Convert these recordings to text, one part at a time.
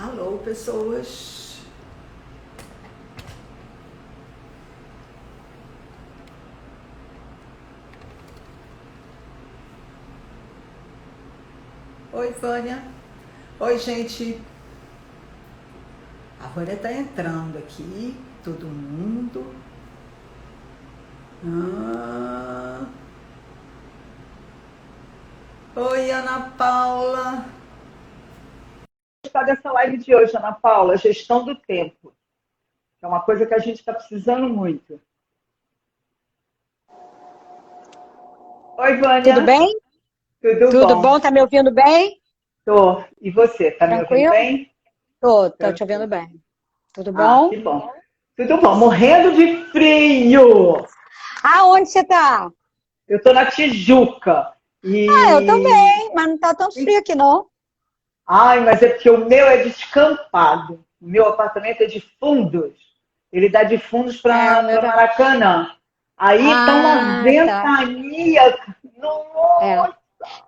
Alô, pessoas. Oi, Vânia. Oi, gente. A Vânia tá entrando aqui. Todo mundo. Ah. Oi, Ana Paula. Dessa live de hoje, Ana Paula, gestão do tempo. É uma coisa que a gente está precisando muito. Oi, Tudo Vânia. bem? Tudo Tudo bom? bom? Tá me ouvindo bem? Tô. E você, tá me ouvindo Tranquilo? bem? Tô te ouvindo Tranquilo. bem. Tudo Ah, bom? que bom. Tudo bom. Morrendo de frio. Aonde você tá? Eu tô na Tijuca. Eu E. também, mas não tá tão frio aqui, não. Ai, mas é porque o meu é descampado. O meu apartamento é de fundos. Ele dá de fundos O meu para tá... Maracanã. Aí tá uma Tá. ventania. É. Nossa!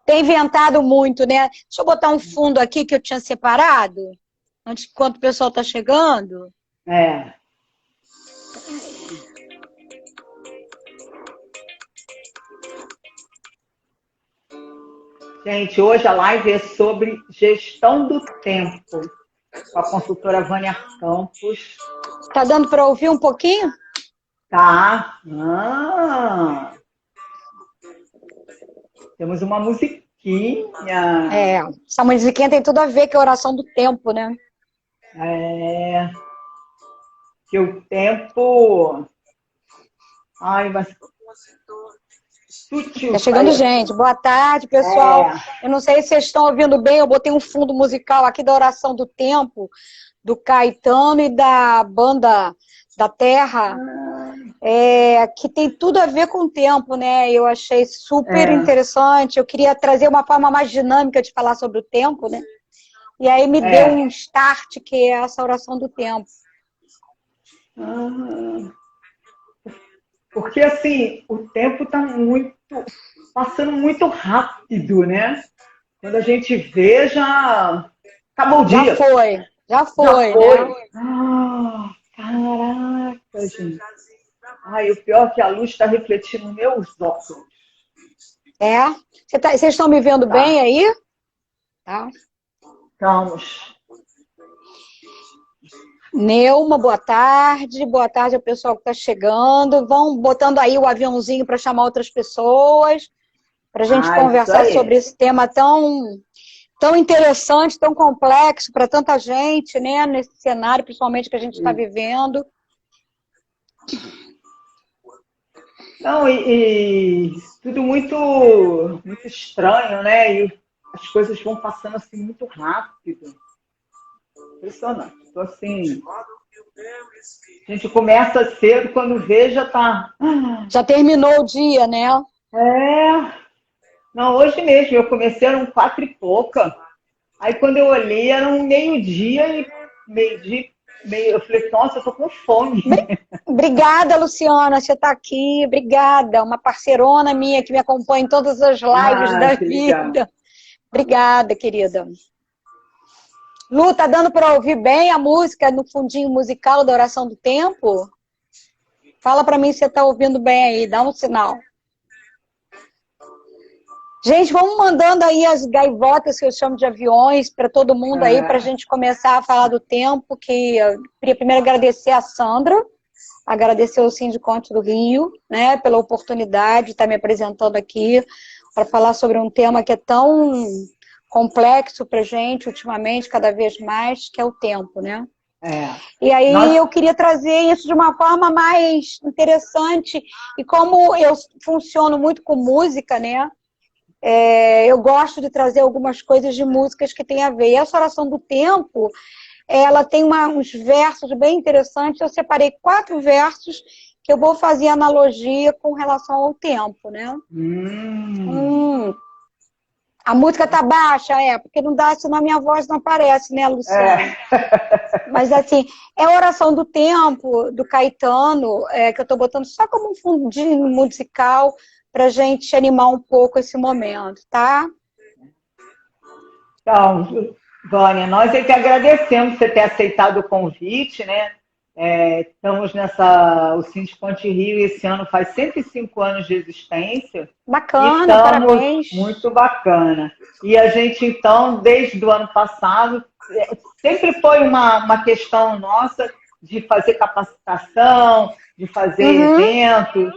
Tem ventado muito, né? Deixa eu botar um fundo aqui que eu tinha separado, antes enquanto o pessoal tá chegando. É. Gente, hoje a live é sobre gestão do tempo, com a consultora Vânia Campos. Tá dando para ouvir um pouquinho? Tá. Ah, temos uma musiquinha. Essa musiquinha tem tudo a ver com a oração do tempo, né? É, que o tempo. Ai, mas Tá sutil. chegando gente. Boa tarde, pessoal. É. Eu não sei se vocês estão ouvindo bem, eu botei um fundo musical aqui da Oração do Tempo, do Caetano e da banda da Terra, que tem tudo a ver com o tempo, né? Eu achei super É, interessante. Eu queria trazer uma forma mais dinâmica de falar sobre o tempo, né? E aí me deu é. um start, que é essa oração do tempo. Ah, porque assim, o tempo está muito passando muito rápido, né? Quando a gente vê, já acabou o Já dia. foi, já Já foi, né? foi. Ah, caraca, gente. Ai, o pior é que a luz está refletindo nos meus óculos. É. Vocês estão me vendo bem Tá, aí? Tá. calmos. Neuma, boa tarde ao pessoal que está chegando. Vão botando aí o aviãozinho para chamar outras pessoas, para a gente Ah, isso conversar aí. sobre esse tema tão interessante, tão complexo para tanta gente, né? Nesse cenário, principalmente que a gente está vivendo. Não, e tudo muito estranho, né? E as coisas vão passando assim muito rápido. Impressionante. Então, assim, a gente começa cedo, quando vê, já tá. Já terminou o dia, né? É. Não, hoje mesmo, eu comecei, eram 4 e pouca. Aí quando eu olhei, era um meio-dia e meio-dia, meio. Eu falei, nossa, eu tô com fome. Obrigada, Luciana, você está aqui. Obrigada, uma parceirona minha que me acompanha em todas as lives Ah, da que legal. vida. Obrigada, querida. Lu, tá dando para ouvir bem a música no fundinho musical da Oração do Tempo? Fala para mim se você tá ouvindo bem aí, dá um sinal. Gente, vamos mandando aí as gaivotas, que eu chamo de aviões, para todo mundo aí, para a É. gente começar a falar do tempo, que eu queria primeiro agradecer a Sandra, agradecer ao Sindiconte do Rio, né, pela oportunidade de estar me apresentando aqui, para falar sobre um tema que é tão complexo para a gente, ultimamente, cada vez mais, que é o tempo, né? É. E aí Nós, eu queria trazer isso de uma forma mais interessante, e como eu funciono muito com música, né? Eu gosto de trazer algumas coisas de músicas que têm a ver. E essa oração do tempo, ela tem uns versos bem interessantes. Eu separei 4 versos que eu vou fazer analogia com relação ao tempo, né? hum, Hum, a música tá baixa, porque não dá, senão a minha voz não aparece, né, Luciana? é. Mas, assim, é a oração do tempo, do Caetano, que eu estou botando só como um fundinho musical para a gente animar um pouco esse momento, tá? Então, Vânia, nós é que agradecemos você ter aceitado o convite, né? Estamos o Sindicante Rio esse ano faz 105 anos de existência e Bacana, estamos parabéns. muito bacana. E a gente, então, desde o ano passado, sempre foi uma questão nossa de fazer capacitação, de fazer eventos.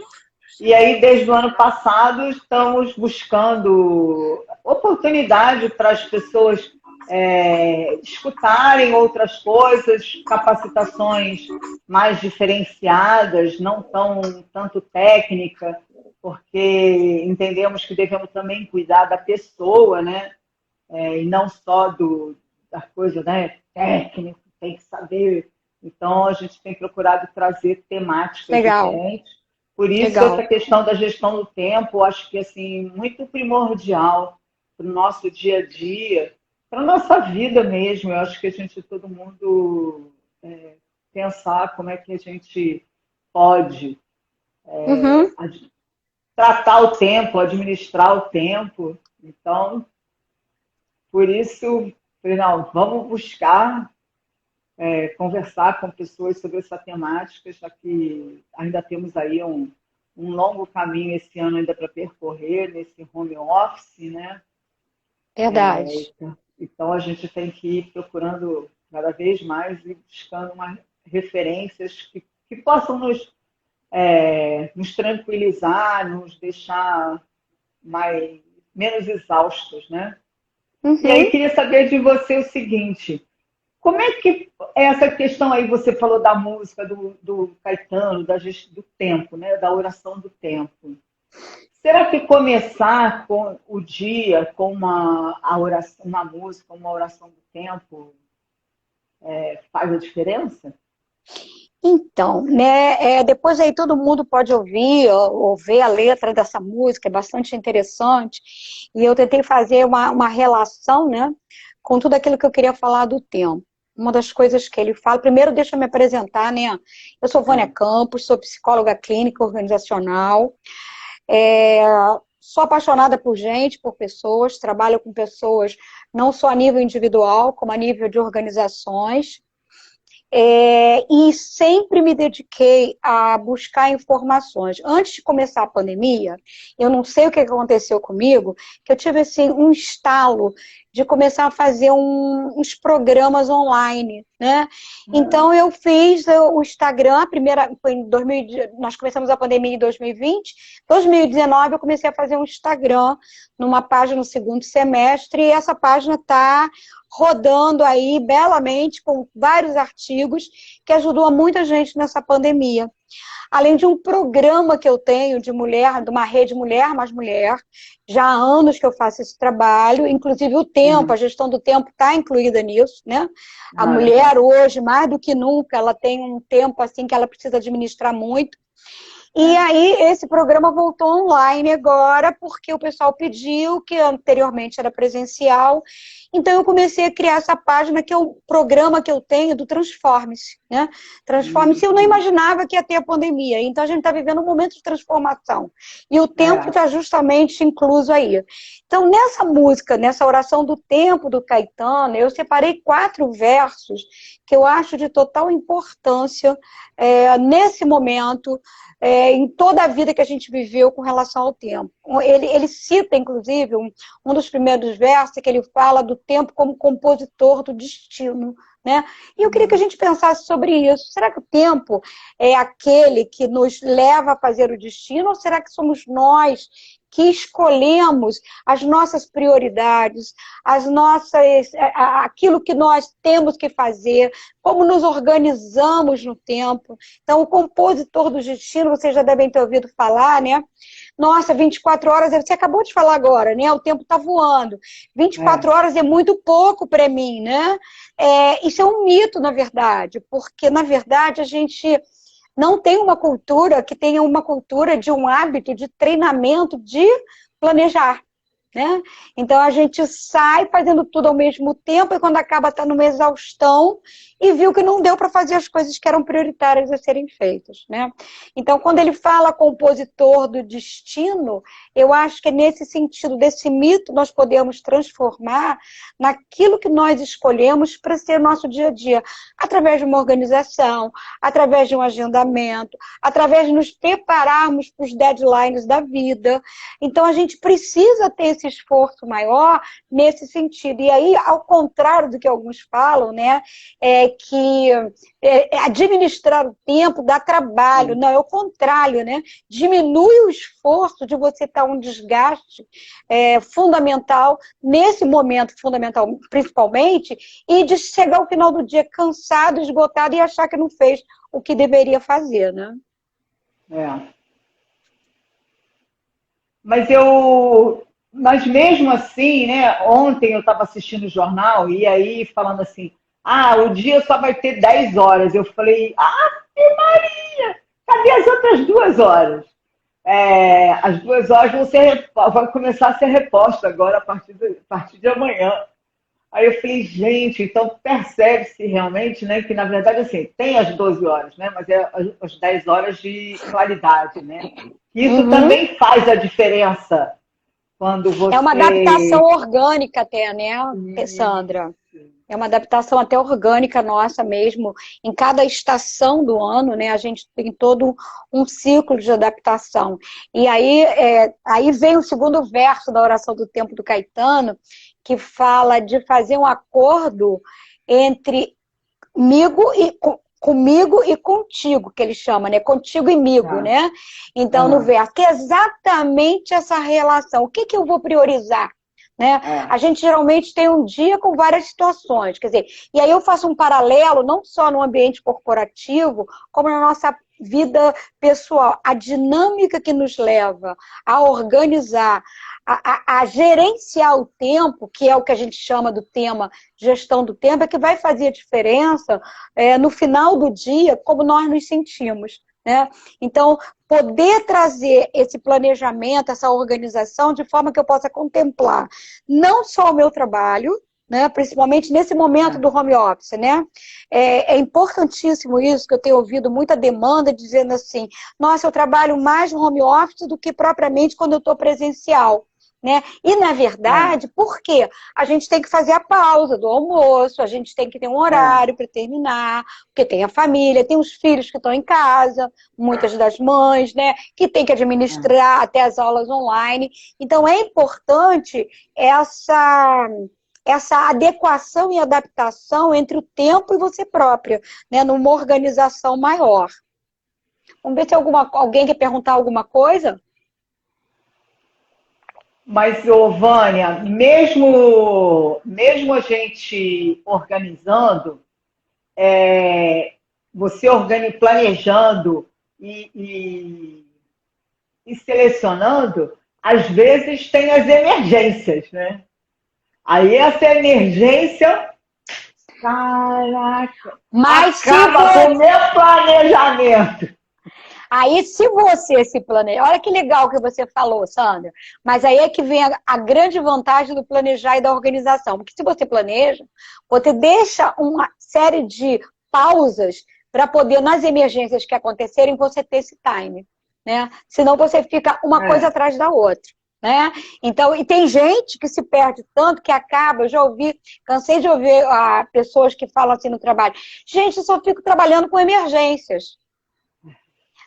E aí, desde o ano passado, estamos buscando oportunidade para as pessoas escutarem outras coisas, capacitações mais diferenciadas, não tanto técnica, porque entendemos que devemos também cuidar da pessoa, né? E não só da coisa, né? Técnica, tem que saber. Então, a gente tem procurado trazer temáticas diferentes. Por isso, essa questão da gestão do tempo, acho que assim, muito primordial para o nosso dia a dia, para a nossa vida mesmo. Eu acho que todo mundo pensar como é que a gente pode tratar o tempo, administrar o tempo. Então, por isso, falei, não, vamos buscar conversar com pessoas sobre essa temática, já que ainda temos aí um longo caminho esse ano ainda para percorrer nesse home office, né? Verdade. Então a gente tem que ir procurando cada vez mais e buscando referências que possam nos tranquilizar, nos deixar menos exaustos, né? E aí queria saber de você o seguinte: como é que essa questão aí, você falou da música do Caetano, do tempo, né? Da oração do tempo. Será que começar com o dia com uma música, uma oração do tempo, faz a diferença? Então, né, depois aí todo mundo pode ouvir ou ver a letra dessa música, é bastante interessante, e eu tentei fazer uma relação, né, com tudo aquilo que eu queria falar do tempo. Uma das coisas que ele fala, primeiro deixa eu me apresentar, né, eu sou Vânia Campos, sou psicóloga clínica organizacional, sou apaixonada por gente, por pessoas, trabalho com pessoas não só a nível individual, como a nível de organizações, e sempre me dediquei a buscar informações. Antes de começar a pandemia, eu não sei o que aconteceu comigo, que eu tive assim, um estalo de começar a fazer uns programas online, né? Então eu fiz o Instagram, a primeira foi em 2000, nós começamos a pandemia em 2020, 2019 eu comecei a fazer um Instagram numa página no segundo semestre, e essa página está rodando aí belamente com vários artigos que ajudou a muita gente nessa pandemia. Além de um programa que eu tenho de mulher, de uma rede Mulher Mais Mulher, já há anos que eu faço esse trabalho, inclusive o tempo, a gestão do tempo está incluída nisso, né? A mulher hoje, mais do que nunca, ela tem um tempo assim que ela precisa administrar muito. E aí, esse programa voltou online agora, porque o pessoal pediu, que anteriormente era presencial. Então, eu comecei a criar essa página, que é o programa que eu tenho do Transforme-se, né? Transforme-se, eu não imaginava que ia ter a pandemia. Então, a gente está vivendo um momento de transformação. E o tempo está justamente incluso aí. Então, nessa música, nessa oração do tempo do Caetano, eu separei 4 versos que eu acho de total importância nesse momento, em toda a vida que a gente viveu com relação ao tempo. Ele cita, inclusive, um dos primeiros versos, que ele fala do tempo como compositor do destino, né? E eu queria que a gente pensasse sobre isso. Será que o tempo é aquele que nos leva a fazer o destino, ou será que somos nós que escolhemos as nossas prioridades, aquilo que nós temos que fazer, como nos organizamos no tempo? Então, o compositor do destino, vocês já devem ter ouvido falar, né? Nossa, 24 horas, você acabou de falar agora, né? O tempo está voando. 24 horas é muito pouco para mim, né? Isso é um mito, na verdade, porque, na verdade, a gente não tem uma cultura que tenha uma cultura de um hábito de treinamento de planejar. né? Então a gente sai fazendo tudo ao mesmo tempo e quando acaba tá numa exaustão e viu que não deu para fazer as coisas que eram prioritárias a serem feitas, né? Então quando ele fala compositor do destino, eu acho que é nesse sentido, desse mito nós podemos transformar naquilo que nós escolhemos para ser nosso dia a dia, através de uma organização, através de um agendamento, através de nos prepararmos para os deadlines da vida. Então a gente precisa ter esse esforço maior nesse sentido. E aí, ao contrário do que alguns falam, né, que administrar o tempo dá trabalho. Não, é o contrário, né? Diminui o esforço de você estar um desgaste fundamental, nesse momento fundamental, principalmente, e de chegar ao final do dia cansado, esgotado e achar que não fez o que deveria fazer, né? Mas mesmo assim, né? Ontem eu estava assistindo o jornal e aí falando assim, o dia só vai ter 10 horas. Eu falei, Maria, cadê as outras 2 horas? As 2 horas vão começar a ser repostas agora a partir de amanhã. Aí eu falei, gente, então percebe-se realmente, né, que na verdade assim, tem as 12 horas, né, mas é as 10 horas de qualidade, né? Isso também faz a diferença quando você... É uma adaptação orgânica até, né, Sandra? É uma adaptação até orgânica nossa mesmo. Em cada estação do ano, né, a gente tem todo um ciclo de adaptação. E aí vem o segundo verso da oração do tempo do Caetano, que fala de fazer um acordo entre comigo e contigo, que ele chama, né? Contigo e migo, né? Então, no verso, que é exatamente essa relação. O que eu vou priorizar? Né? A gente geralmente tem um dia com várias situações, quer dizer, e aí eu faço um paralelo, não só no ambiente corporativo, como na nossa vida pessoal. A dinâmica que nos leva a organizar, a gerenciar o tempo, que é o que a gente chama do tema gestão do tempo, é que vai fazer a diferença no final do dia, como nós nos sentimos. Né? Então, poder trazer esse planejamento, essa organização, de forma que eu possa contemplar não só o meu trabalho, né, principalmente nesse momento do home office, né? É importantíssimo isso, que eu tenho ouvido muita demanda dizendo assim, nossa, eu trabalho mais no home office do que propriamente quando eu estou presencial. Né? E, na verdade, por quê? A gente tem que fazer a pausa do almoço, a gente tem que ter um horário para terminar, porque tem a família, tem os filhos que estão em casa, muitas das mães, né, que tem que administrar até as aulas online. Então, é importante essa adequação e adaptação entre o tempo e você própria, né, numa organização maior. Vamos ver se alguém quer perguntar alguma coisa? Mas, Vânia, mesmo a gente organizando, você planejando e selecionando, às vezes tem as emergências, né? Aí essa emergência, caraca, acaba com o meu planejamento. Aí, se você se planeja... Olha que legal que você falou, Sandra. Mas aí é que vem a grande vantagem do planejar e da organização. Porque se você planeja, você deixa uma série de pausas para poder, nas emergências que acontecerem, você ter esse time. Né? Senão você fica uma coisa atrás da outra. Né? Então, e tem gente que se perde tanto que acaba, cansei de ouvir pessoas que falam assim no trabalho, gente, eu só fico trabalhando com emergências.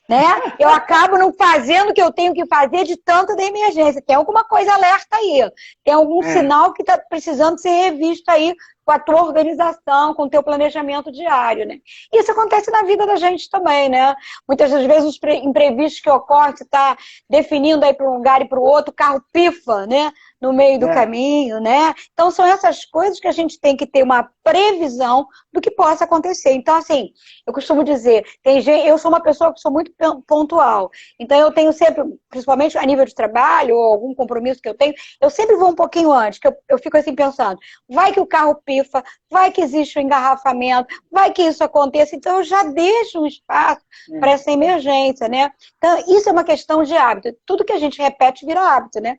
Né? Eu acabo não fazendo o que eu tenho que fazer de tanta da emergência. Tem alguma coisa alerta aí. Tem algum sinal que está precisando ser revisto aí com a tua organização, com o teu planejamento diário, né? Isso acontece na vida da gente também, né? Muitas das vezes os imprevistos que ocorrem, você está definindo aí para um lugar e para o outro, o carro pifa, né? No meio do caminho, né? Então, são essas coisas que a gente tem que ter uma previsão do que possa acontecer. Então, assim, eu costumo dizer, eu sou uma pessoa que sou muito pontual. Então, eu tenho sempre, principalmente a nível de trabalho ou algum compromisso que eu tenho, eu sempre vou um pouquinho antes, que eu fico assim pensando, vai que o carro pifa, vai que existe um engarrafamento, vai que isso aconteça. Então, eu já deixo um espaço para essa emergência, né? Então, isso é uma questão de hábito. Tudo que a gente repete vira hábito, né?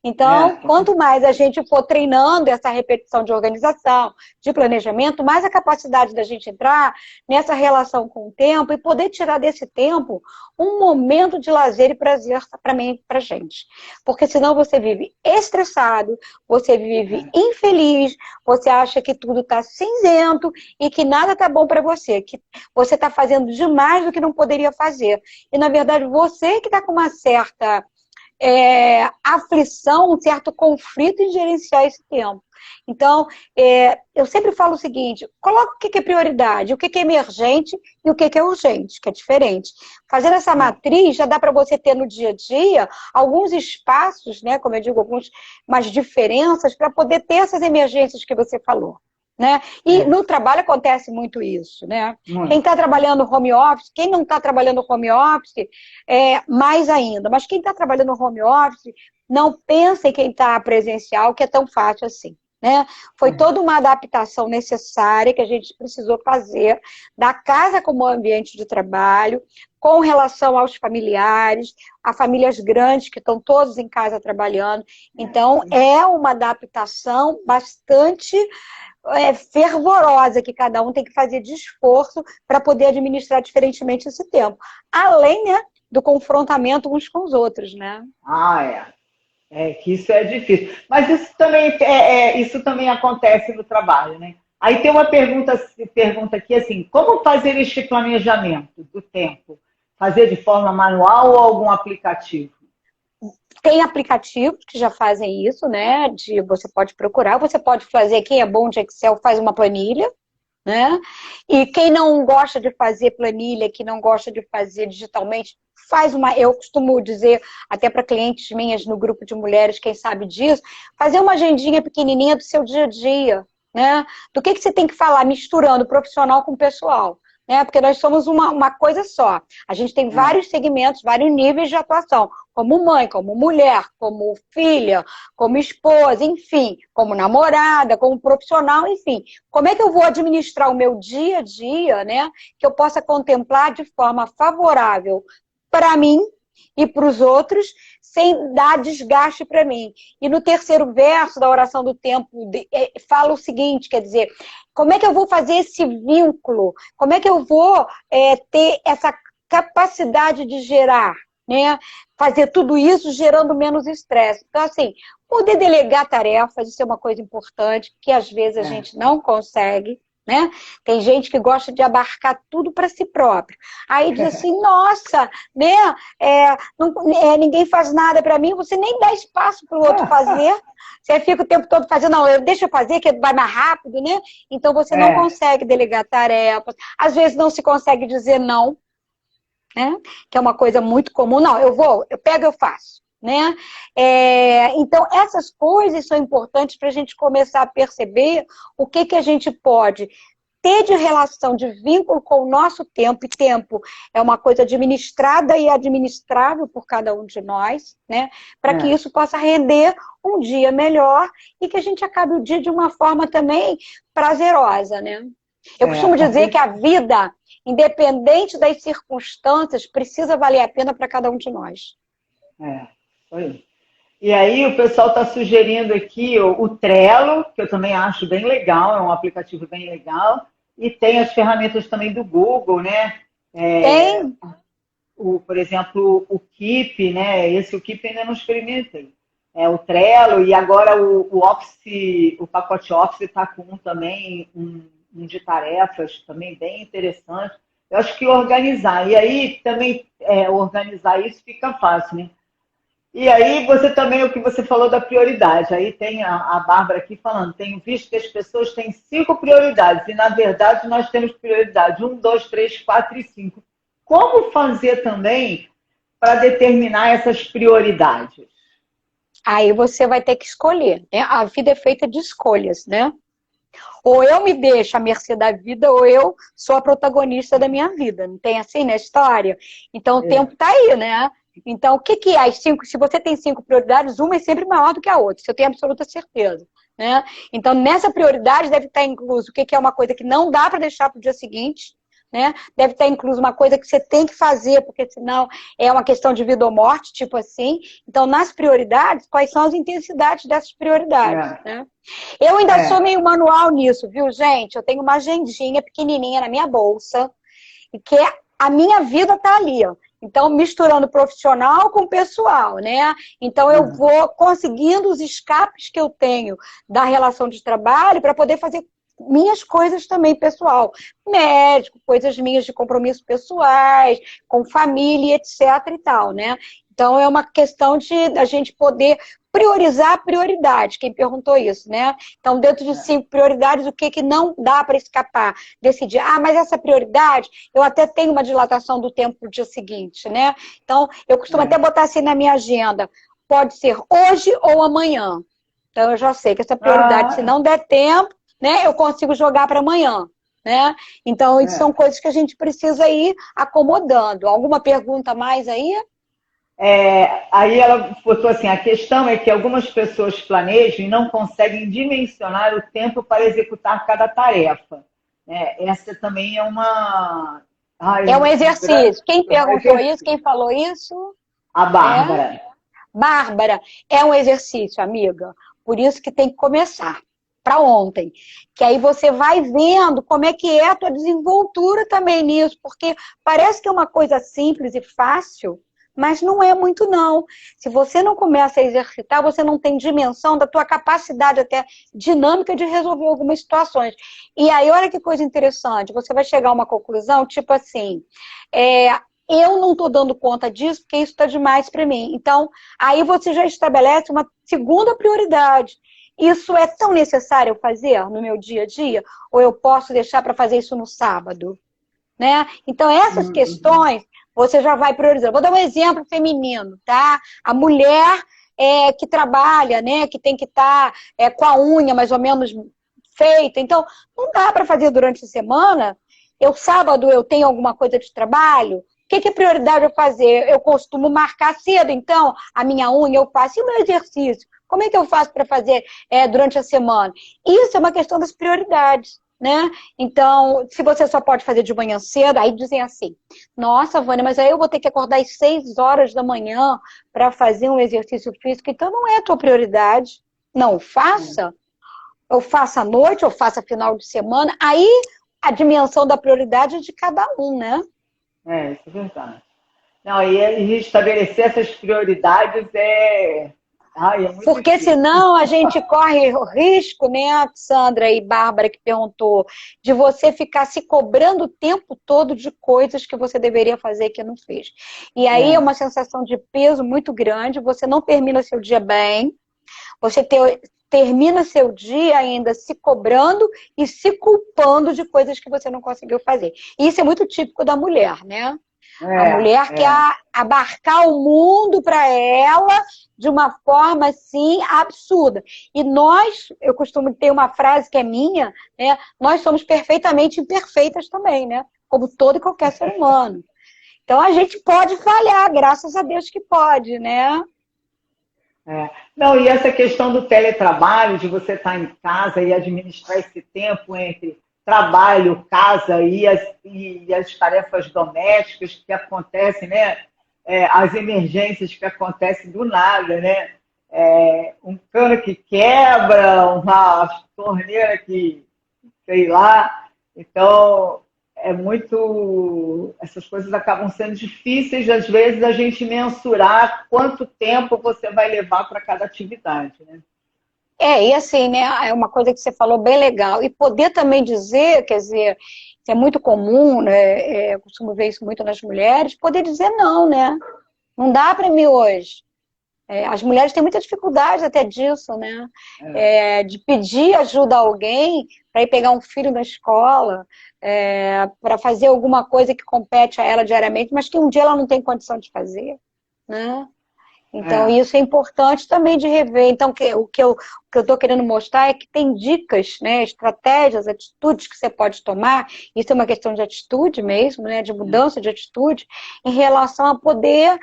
Então, quanto mais a gente for treinando essa repetição de organização, de planejamento, mais a capacidade da gente entrar nessa relação com o tempo e poder tirar desse tempo um momento de lazer e prazer para mim e para a gente. Porque senão você vive estressado, você vive infeliz, você acha que tudo está cinzento e que nada está bom para você, que você está fazendo demais do que não poderia fazer. E, na verdade, você que está com uma certa aflição, um certo conflito em gerenciar esse tempo. Então, eu sempre falo o seguinte, coloca o que é prioridade, o que é emergente e o que é urgente, que é diferente. Fazendo essa matriz, já dá para você ter no dia a dia alguns espaços, né, como eu digo, umas diferenças para poder ter essas emergências que você falou. Né? E no trabalho acontece muito isso, né? Quem está trabalhando home office, quem não está trabalhando home office, mais ainda. Mas quem está trabalhando home office, não pensa em quem está presencial, que é tão fácil assim. Né? Foi toda uma adaptação necessária que a gente precisou fazer da casa como ambiente de trabalho, com relação aos familiares, a famílias grandes que estão todos em casa trabalhando. Então, é uma adaptação bastante fervorosa que cada um tem que fazer de esforço para poder administrar diferentemente esse tempo. Além, né, do confrontamento uns com os outros, né? Que isso é difícil. Mas isso também acontece no trabalho, né? Aí tem uma pergunta aqui assim, como fazer este planejamento do tempo? Fazer de forma manual ou algum aplicativo? Tem aplicativos que já fazem isso, né? Você pode procurar, você pode fazer, quem é bom de Excel faz uma planilha, né? E quem não gosta de fazer planilha, que não gosta de fazer digitalmente, eu costumo dizer, até para clientes minhas no grupo de mulheres, quem sabe disso, fazer uma agendinha pequenininha do seu dia a dia, né? Do que você tem que falar, misturando profissional com pessoal. Né? Porque nós somos uma coisa só. A gente tem vários segmentos, vários níveis de atuação, como mãe, como mulher, como filha, como esposa, enfim, como namorada, como profissional, enfim. Como é que eu vou administrar o meu dia a dia, né? Que eu possa contemplar de forma favorável para mim e para os outros, sem dar desgaste para mim. E no terceiro verso da oração do tempo, fala o seguinte, quer dizer, como é que eu vou fazer esse vínculo? Como é que eu vou ter essa capacidade de gerar, né? Fazer tudo isso gerando menos estresse. Então, assim, poder delegar tarefas, isso é uma coisa importante, que às vezes a gente não consegue. Né? Tem gente que gosta de abarcar tudo para si próprio. Aí diz assim, nossa, né? Ninguém faz nada para mim, você nem dá espaço para o outro fazer. Você fica o tempo todo fazendo, não, deixa eu fazer, que vai mais rápido, né? Então você não consegue delegar tarefas. Às vezes não se consegue dizer não, né? Que é uma coisa muito comum. Não, eu pego, eu faço. Né? Então, essas coisas são importantes para a gente começar a perceber o que a gente pode ter de relação, de vínculo com o nosso tempo, e tempo é uma coisa administrada e administrável por cada um de nós, né? Para que isso possa render um dia melhor e que a gente acabe o dia de uma forma também prazerosa, né? Eu costumo dizer que a vida, independente das circunstâncias, precisa valer a pena para cada um de nós. Foi. E aí o pessoal está sugerindo aqui o Trello, que eu também acho bem legal, é um aplicativo bem legal, e tem as ferramentas também do Google, né? Tem. Por exemplo, o Keep, né? O Keep ainda não experimentei. O Trello, e agora o Office, o pacote Office está com também um de tarefas também bem interessante. Eu acho que organizar, e aí também organizar isso fica fácil, né? E aí, você também, o que você falou da prioridade. Aí tem a Bárbara aqui falando, tenho visto que as pessoas têm 5 prioridades, e na verdade nós temos prioridade 1, 2, 3, 4 e 5. Como fazer também para determinar essas prioridades? Aí você vai ter que escolher, né? A vida é feita de escolhas, né? Ou eu me deixo à mercê da vida, ou eu sou a protagonista da minha vida. Não tem assim na história? Então o tempo está aí, né? Então, o que é as 5? Se você tem 5 prioridades, uma é sempre maior do que a outra, isso eu tenho absoluta certeza. Né? Então, nessa prioridade deve estar incluso o que é uma coisa que não dá para deixar para o dia seguinte, né? Deve estar incluso uma coisa que você tem que fazer, porque senão é uma questão de vida ou morte, tipo assim. Então, nas prioridades, quais são as intensidades dessas prioridades, né? Eu ainda sou meio manual nisso, viu, gente? Eu tenho uma agendinha pequenininha na minha bolsa, e que a minha vida tá ali, ó. Então, misturando profissional com pessoal, né? Então, eu vou conseguindo os escapes que eu tenho da relação de trabalho para poder fazer minhas coisas também pessoal. Médico, coisas minhas de compromissos pessoais, com família, etc e tal, né? Então, é uma questão de a gente poder priorizar a prioridade. Quem perguntou isso, né? Então, dentro de 5 prioridades, o que não dá para escapar? Decidir, mas essa prioridade, eu até tenho uma dilatação do tempo pro dia seguinte, né? Então, eu costumo até botar assim na minha agenda, pode ser hoje ou amanhã. Então, eu já sei que essa prioridade, se não der tempo, né, eu consigo jogar para amanhã, né? Então, isso são coisas que a gente precisa ir acomodando. Alguma pergunta mais aí? Aí ela botou assim, a questão é que algumas pessoas planejam e não conseguem dimensionar o tempo para executar cada tarefa. Essa também é uma... é um exercício. Quem perguntou isso? Quem falou isso? A Bárbara. Bárbara, é um exercício, amiga. Por isso que tem que começar. Para ontem. Que aí você vai vendo como é que é a tua desenvoltura também nisso. Porque parece que é uma coisa simples e fácil, mas não é muito, não. Se você não começa a exercitar, você não tem dimensão da tua capacidade até dinâmica de resolver algumas situações. E aí, olha que coisa interessante, você vai chegar a uma conclusão, tipo assim, eu não estou dando conta disso porque isso está demais para mim. Então, aí você já estabelece uma segunda prioridade. Isso é tão necessário eu fazer no meu dia a dia? Ou eu posso deixar para fazer isso no sábado? Né? Então, essas questões, você já vai priorizando. Vou dar um exemplo feminino, tá? A mulher que trabalha, né? Que tem que estar com a unha mais ou menos feita. Então, não dá para fazer durante a semana. Sábado, eu tenho alguma coisa de trabalho. O que é prioridade eu fazer? Eu costumo marcar cedo, então, a minha unha eu faço. E o meu exercício? Como é que eu faço para fazer durante a semana? Isso é uma questão das prioridades, né? Então, se você só pode fazer de manhã cedo, aí dizem assim, nossa, Vânia, mas aí eu vou ter que acordar às 6 horas da manhã para fazer um exercício físico, então não é a tua prioridade. Não faça. Eu faço à noite, eu faço a final de semana, aí a dimensão da prioridade é de cada um, né? Isso é verdade. Não, e estabelecer essas prioridades é muito porque difícil. Senão a gente corre o risco, né, Sandra e Bárbara que perguntou, de você ficar se cobrando o tempo todo de coisas que você deveria fazer que não fez. E aí é uma sensação de peso muito grande, você não termina seu dia bem, você termina seu dia ainda se cobrando e se culpando de coisas que você não conseguiu fazer. E isso é muito típico da mulher, né? A mulher quer abarcar o mundo para ela de uma forma, assim, absurda. E eu costumo ter uma frase que é minha, né? Nós somos perfeitamente imperfeitas também, né? Como todo e qualquer ser humano. Então, a gente pode falhar, graças a Deus que pode, né? Não, e essa questão do teletrabalho, de você estar em casa e administrar esse tempo entre trabalho, casa e as tarefas domésticas que acontecem, né? As emergências que acontecem do nada, né? Um cano que quebra, uma torneira que, sei lá. Então, essas coisas acabam sendo difíceis, às vezes, a gente mensurar quanto tempo você vai levar para cada atividade, né? E assim, né, é uma coisa que você falou bem legal. E poder também dizer, quer dizer, isso é muito comum, né, eu costumo ver isso muito nas mulheres, poder dizer não, né? Não dá para mim hoje. As mulheres têm muita dificuldade até disso, né? De pedir ajuda a alguém para ir pegar um filho na escola, para fazer alguma coisa que compete a ela diariamente, mas que um dia ela não tem condição de fazer, né? Então, isso é importante também de rever. Então, o que eu estou querendo mostrar é que tem dicas, né, estratégias, atitudes que você pode tomar, isso é uma questão de atitude mesmo, né, de mudança de atitude, em relação a poder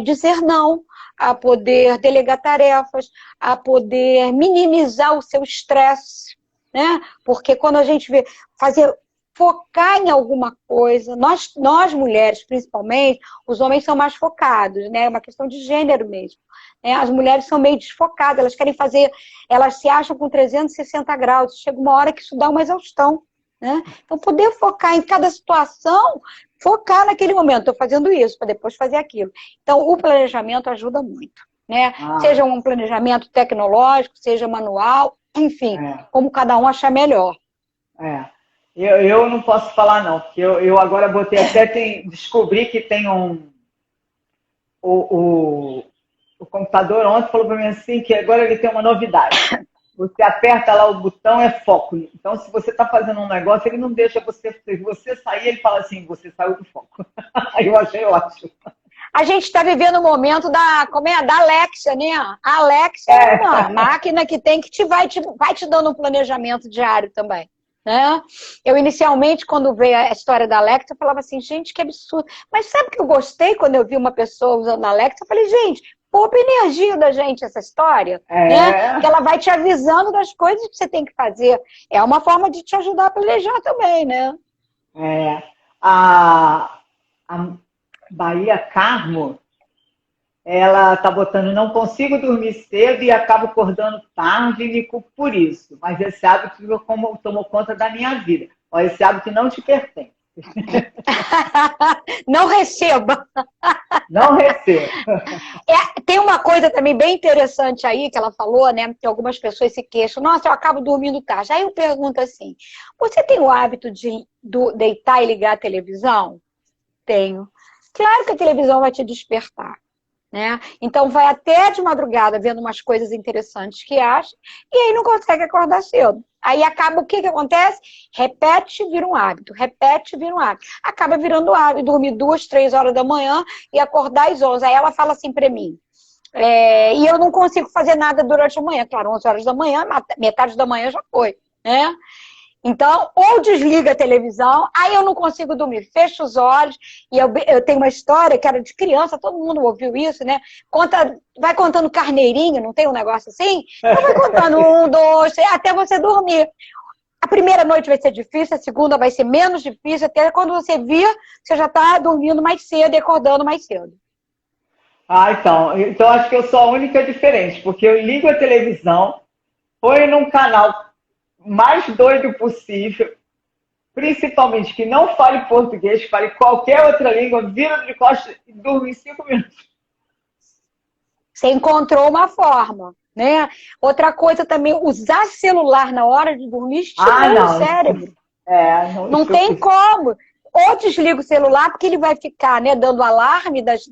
dizer não, a poder delegar tarefas, a poder minimizar o seu estresse, né? Porque quando a gente vê focar em alguma coisa. Nós mulheres, principalmente, os homens são mais focados, né? É uma questão de gênero mesmo. Né? As mulheres são meio desfocadas, elas querem fazer, elas se acham com 360 graus. Chega uma hora que isso dá uma exaustão. Né? Então, poder focar em cada situação, focar naquele momento, estou fazendo isso, para depois fazer aquilo. Então, o planejamento ajuda muito. Né? Seja um planejamento tecnológico, seja manual, enfim, como cada um achar melhor. Eu não posso falar não, porque eu agora botei até, descobri que tem o computador ontem falou para mim assim, que agora ele tem uma novidade. Você aperta lá o botão, é foco. Então, se você está fazendo um negócio, ele não deixa você... Se você sair, ele fala assim, você saiu do foco. Aí eu achei ótimo. A gente está vivendo um momento da Alexia, né? A Alexia é uma máquina que vai te dando um planejamento diário também. Né? Eu, inicialmente, quando veio a história da Alexa, eu falava assim, gente, que absurdo. Mas sabe que eu gostei quando eu vi uma pessoa usando a Alexa? Eu falei, gente, poupa energia da gente essa história, né? Porque ela vai te avisando das coisas que você tem que fazer. É uma forma de te ajudar a planejar também, né? A Bahia Carmo, ela tá botando, não consigo dormir cedo e acabo acordando tarde e me culpo por isso. Mas esse hábito tomou conta da minha vida. Ó, esse hábito não te pertence. Não receba. Não receba. Tem uma coisa também bem interessante aí que ela falou, né? Que algumas pessoas se queixam. Nossa, eu acabo dormindo tarde. Aí eu pergunto assim, você tem o hábito de deitar e ligar a televisão? Tenho. Claro que a televisão vai te despertar. Né? Então vai até de madrugada vendo umas coisas interessantes que acha e aí não consegue acordar cedo. Aí acaba, o que acontece? Repete, vira um hábito. Repete, vira um hábito. Acaba virando hábito, dormir 2, 3 horas da manhã e acordar às 11. Aí ela fala assim pra mim, e eu não consigo fazer nada durante a manhã. Claro, 11 horas da manhã, metade da manhã já foi, né? Então, ou desliga a televisão, aí eu não consigo dormir, fecho os olhos, e eu tenho uma história que era de criança, todo mundo ouviu isso, né? Vai contando carneirinho, não tem um negócio assim? Então vai contando 1, 2, 3, até você dormir. A primeira noite vai ser difícil, a segunda vai ser menos difícil, até quando você vir, você já está dormindo mais cedo e acordando mais cedo. Então acho que eu sou a única diferente, porque eu ligo a televisão, põe num canal mais doido possível, principalmente que não fale português, que fale qualquer outra língua, vira de costas e durma em 5 minutos. Você encontrou uma forma, né? Outra coisa também, usar celular na hora de dormir estimula o cérebro. Não tem como. Ou desliga o celular, porque ele vai ficar, né, dando alarme das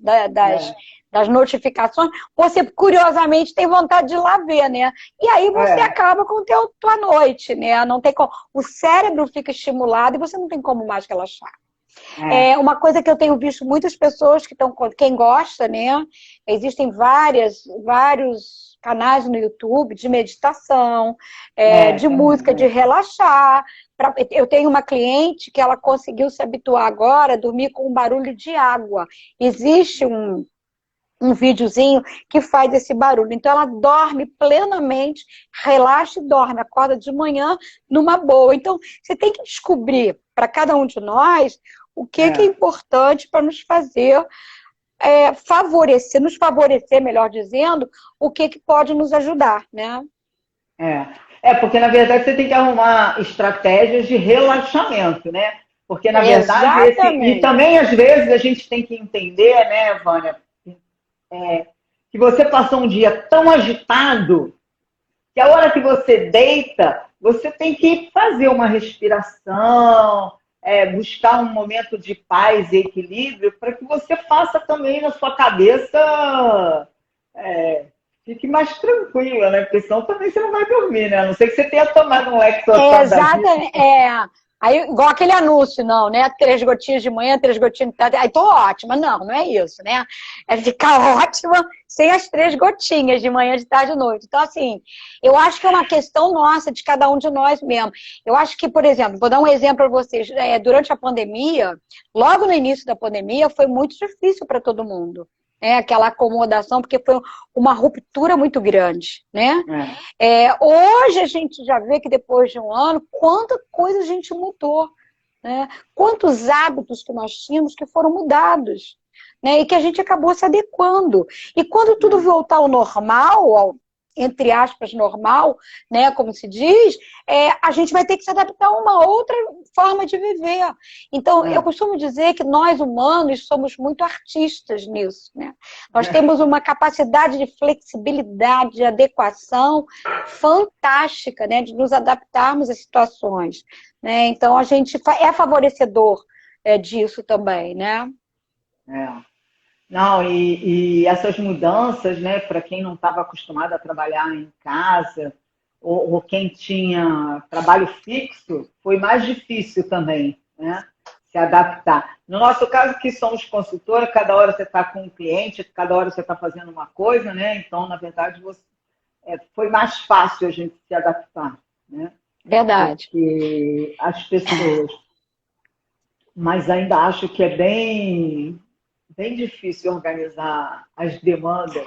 notificações, você curiosamente tem vontade de ir lá ver, né? E aí você acaba com tua noite, né? Não tem como. O cérebro fica estimulado e você não tem como mais relaxar. Uma coisa que eu tenho visto muitas pessoas que estão, quem gosta, né? Existem vários canais no YouTube de meditação, de música, de relaxar. Eu tenho uma cliente que ela conseguiu se habituar agora a dormir com um barulho de água. Existe um videozinho que faz esse barulho. Então, ela dorme plenamente, relaxa e dorme, acorda de manhã numa boa. Então, você tem que descobrir, para cada um de nós, o que é importante para nos fazer nos favorecer, melhor dizendo, o que pode nos ajudar, né? Porque, na verdade, você tem que arrumar estratégias de relaxamento, né? Porque, na verdade, e também, às vezes, a gente tem que entender, né, Vânia, que você passou um dia tão agitado que a hora que você deita, você tem que fazer uma respiração, buscar um momento de paz e equilíbrio para que você faça também na sua cabeça, fique mais tranquila, né? Porque senão também você não vai dormir, né? A não ser que você tenha tomado um Lexotan. Exatamente, Aí, igual aquele anúncio, não, né? 3 gotinhas de manhã, 3 gotinhas de tarde. Aí tô ótima. Não é isso, né? É ficar ótima sem as 3 gotinhas de manhã, de tarde e de noite. Então, assim, eu acho que é uma questão nossa, de cada um de nós mesmo. Eu acho que, por exemplo, vou dar um exemplo para vocês. Durante a pandemia, logo no início da pandemia, foi muito difícil para todo mundo. Aquela acomodação, porque foi uma ruptura muito grande, né? Hoje a gente já vê que depois de um ano, quanta coisa a gente mudou, né? Quantos hábitos que nós tínhamos que foram mudados, né? E que a gente acabou se adequando. E quando tudo voltar ao normal, entre aspas, normal, né, como se diz, a gente vai ter que se adaptar a uma outra forma de viver. Então, eu costumo dizer que nós, humanos, somos muito artistas nisso, né? Nós temos uma capacidade de flexibilidade, de adequação fantástica, né, de nos adaptarmos às situações, né? Então, a gente é favorecedor disso também, né? Não, e essas mudanças, né, para quem não estava acostumado a trabalhar em casa, ou quem tinha trabalho fixo, foi mais difícil também, né, se adaptar. No nosso caso, que somos consultora, cada hora você está com um cliente, cada hora você está fazendo uma coisa, né, então, na verdade, foi mais fácil a gente se adaptar, né? Verdade. Porque as pessoas... Mas ainda acho que é bem difícil organizar as demandas.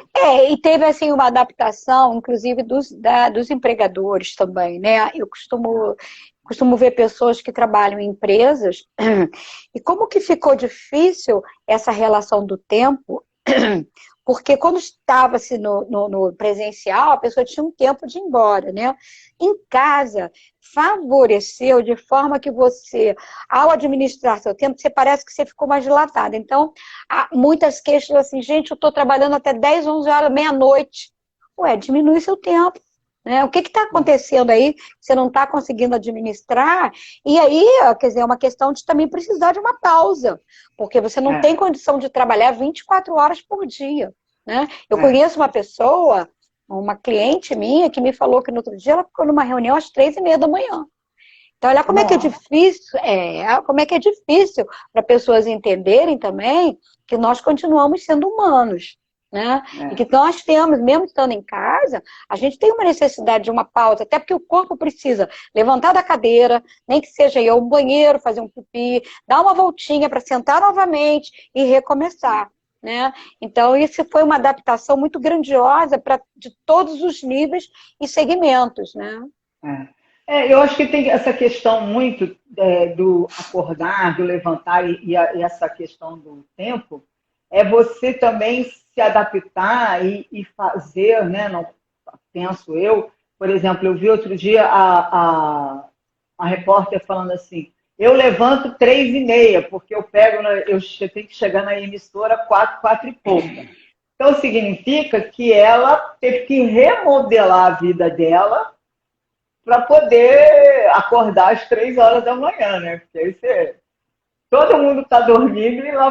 E teve assim uma adaptação, inclusive dos empregadores também, né? Eu costumo ver pessoas que trabalham em empresas e como que ficou difícil essa relação do tempo, porque quando estava-se no presencial, a pessoa tinha um tempo de ir embora, né? Em casa, favoreceu de forma que você, ao administrar seu tempo, você parece que você ficou mais dilatado. Então, há muitas queixas assim, gente, eu estou trabalhando até 10, 11 horas, meia-noite. Ué, diminui seu tempo. Né? O que está acontecendo aí? Você não está conseguindo administrar? E aí, quer dizer, é uma questão de também precisar de uma pausa, porque você não tem condição de trabalhar 24 horas por dia. Né? Eu conheço uma pessoa, uma cliente minha, que me falou que no outro dia ela ficou numa reunião às 3h30 da manhã. Então, olha como é que é difícil, como é que é difícil para pessoas entenderem também que nós continuamos sendo humanos, né? E que nós temos, mesmo estando em casa, a gente tem uma necessidade de uma pausa, até porque o corpo precisa levantar da cadeira, nem que seja ir ao banheiro, fazer um pipi, dar uma voltinha para sentar novamente e recomeçar. Né? Então, isso foi uma adaptação muito grandiosa de todos os níveis e segmentos. Né? Eu acho que tem essa questão muito do acordar, do levantar e essa questão do tempo, é você também se adaptar e fazer, né? Não, penso eu, por exemplo, eu vi outro dia a repórter falando assim, eu levanto 3h30, porque eu tenho que chegar na emissora 4 e pouca. Então, significa que ela teve que remodelar a vida dela para poder acordar às 3 horas da manhã, né? Porque aí todo mundo está dormindo e lá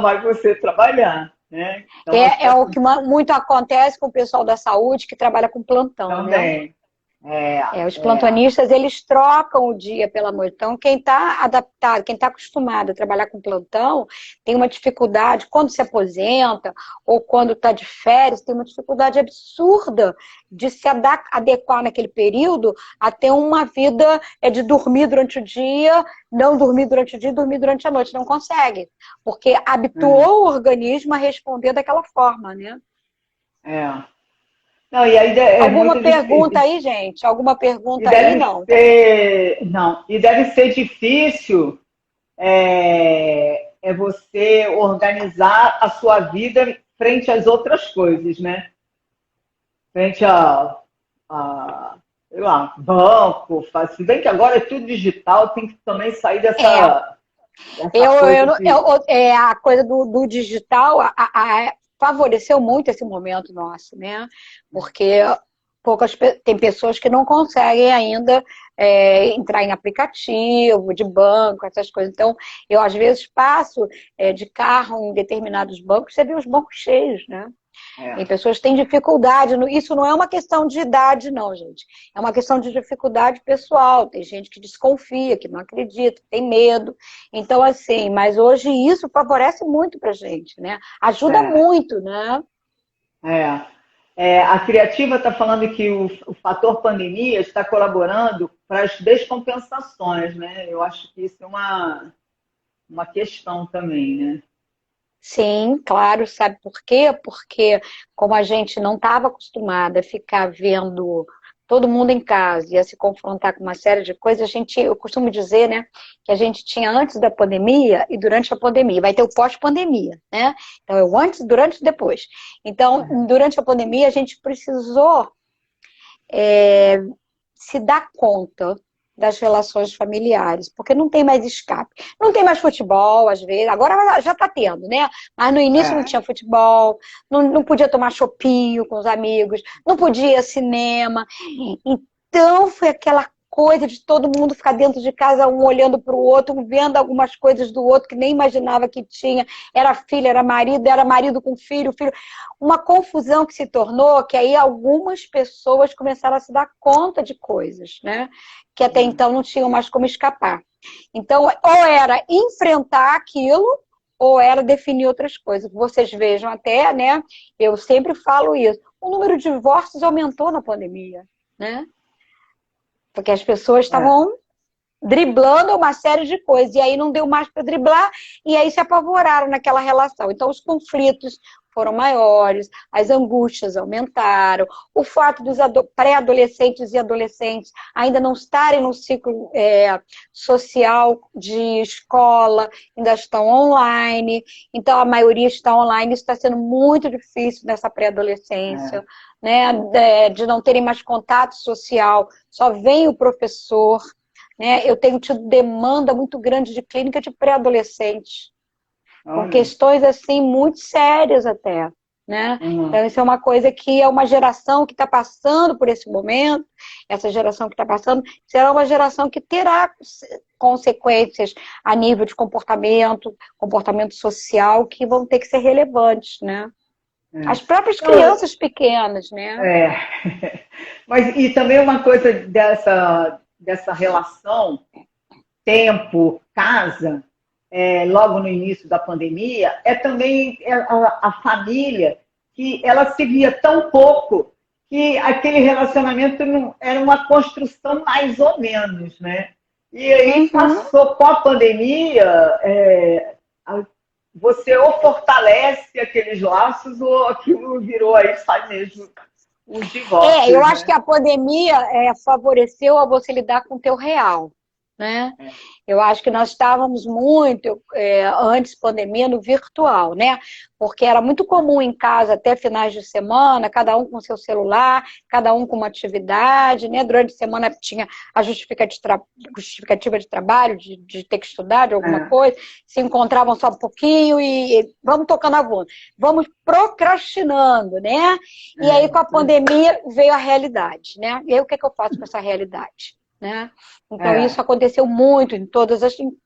vai você trabalhar, né? Então, é o que muito acontece com o pessoal da saúde que trabalha com plantão, também. né? Os plantonistas, eles trocam o dia pela noite. Então, quem está adaptado, quem está acostumado a trabalhar com plantão, tem uma dificuldade, quando se aposenta ou quando está de férias, tem uma dificuldade absurda de se adequar naquele período a ter uma vida de dormir durante o dia, não dormir durante o dia e dormir durante a noite. Não consegue, porque habituou o organismo a responder daquela forma, né? Não, e aí alguma pergunta aí, gente? Alguma pergunta aí? Não. Não. E deve ser difícil você organizar a sua vida frente às outras coisas, né? Frente sei lá, banco, se bem que agora é tudo digital, tem que também sair dessa a coisa do digital favoreceu muito esse momento nosso, né? Porque tem pessoas que não conseguem ainda entrar em aplicativo de banco, essas coisas. Então, eu às vezes passo de carro em determinados bancos, você vê os bancos cheios, né? Tem pessoas que têm dificuldade. Isso não é uma questão de idade, não, gente. É uma questão de dificuldade pessoal. Tem gente que desconfia, que não acredita, que tem medo. Então, assim, mas hoje isso favorece muito pra gente, né? Ajuda muito, né? A Criativa está falando que o fator pandemia está colaborando para as descompensações, né? Eu acho que isso é uma questão também, né? Sim, claro, sabe por quê? Porque como a gente não estava acostumada a ficar vendo todo mundo em casa ia se confrontar com uma série de coisas, eu costumo dizer, né, que a gente tinha antes da pandemia e durante a pandemia. Vai ter o pós-pandemia, né? Então, é o antes, durante e depois. Então, durante a pandemia, a gente precisou se dar conta das relações familiares, porque não tem mais escape. Não tem mais futebol, às vezes, agora já está tendo, né? Mas no início não tinha futebol, não podia tomar chopinho com os amigos, não podia ir ao cinema. Então foi aquela coisa de todo mundo ficar dentro de casa, um olhando para o outro, um vendo algumas coisas do outro que nem imaginava que tinha. Era filho, era marido com filho. Uma confusão que se tornou, que aí algumas pessoas começaram a se dar conta de coisas, né? Que até então não tinham mais como escapar. Então, ou era enfrentar aquilo, ou era definir outras coisas. Vocês vejam até, né? Eu sempre falo isso. O número de divórcios aumentou na pandemia, né? Porque as pessoas estavam driblando uma série de coisas, e aí não deu mais para driblar, e aí se apavoraram naquela relação. Então, os conflitos foram maiores, as angústias aumentaram, o fato dos pré-adolescentes e adolescentes ainda não estarem no ciclo social de escola, ainda estão online, então a maioria está online, isso está sendo muito difícil nessa pré-adolescência, né, de não terem mais contato social, só vem o professor, né? Eu tenho tido demanda muito grande de clínica de pré-adolescentes, com questões assim muito sérias até, né? Então isso é uma coisa que é uma geração que está passando por esse momento, essa geração que está passando será uma geração que terá consequências a nível de comportamento social, que vão ter que ser relevantes, né? As próprias crianças pequenas, né? Mas e também uma coisa dessa relação tempo, casa, logo no início da pandemia, é também a família, que ela se via tão pouco que aquele relacionamento não, era uma construção mais ou menos, né? E aí passou com a pandemia, você ou fortalece aqueles laços ou aquilo virou aí, sai mesmo os divórcios. Eu acho que a pandemia favoreceu a você lidar com o teu real, né? Eu acho que nós estávamos muito, antes da pandemia, no virtual, né? Porque era muito comum em casa, até finais de semana, cada um com seu celular, cada um com uma atividade, né? Durante a semana tinha a justificativa de trabalho, de ter que estudar, de alguma coisa, se encontravam só um pouquinho e vamos tocando a bunda. Vamos procrastinando, né? E aí, com a pandemia, veio a realidade, né? E aí, o que eu faço com essa realidade? Né? Então, isso aconteceu muito em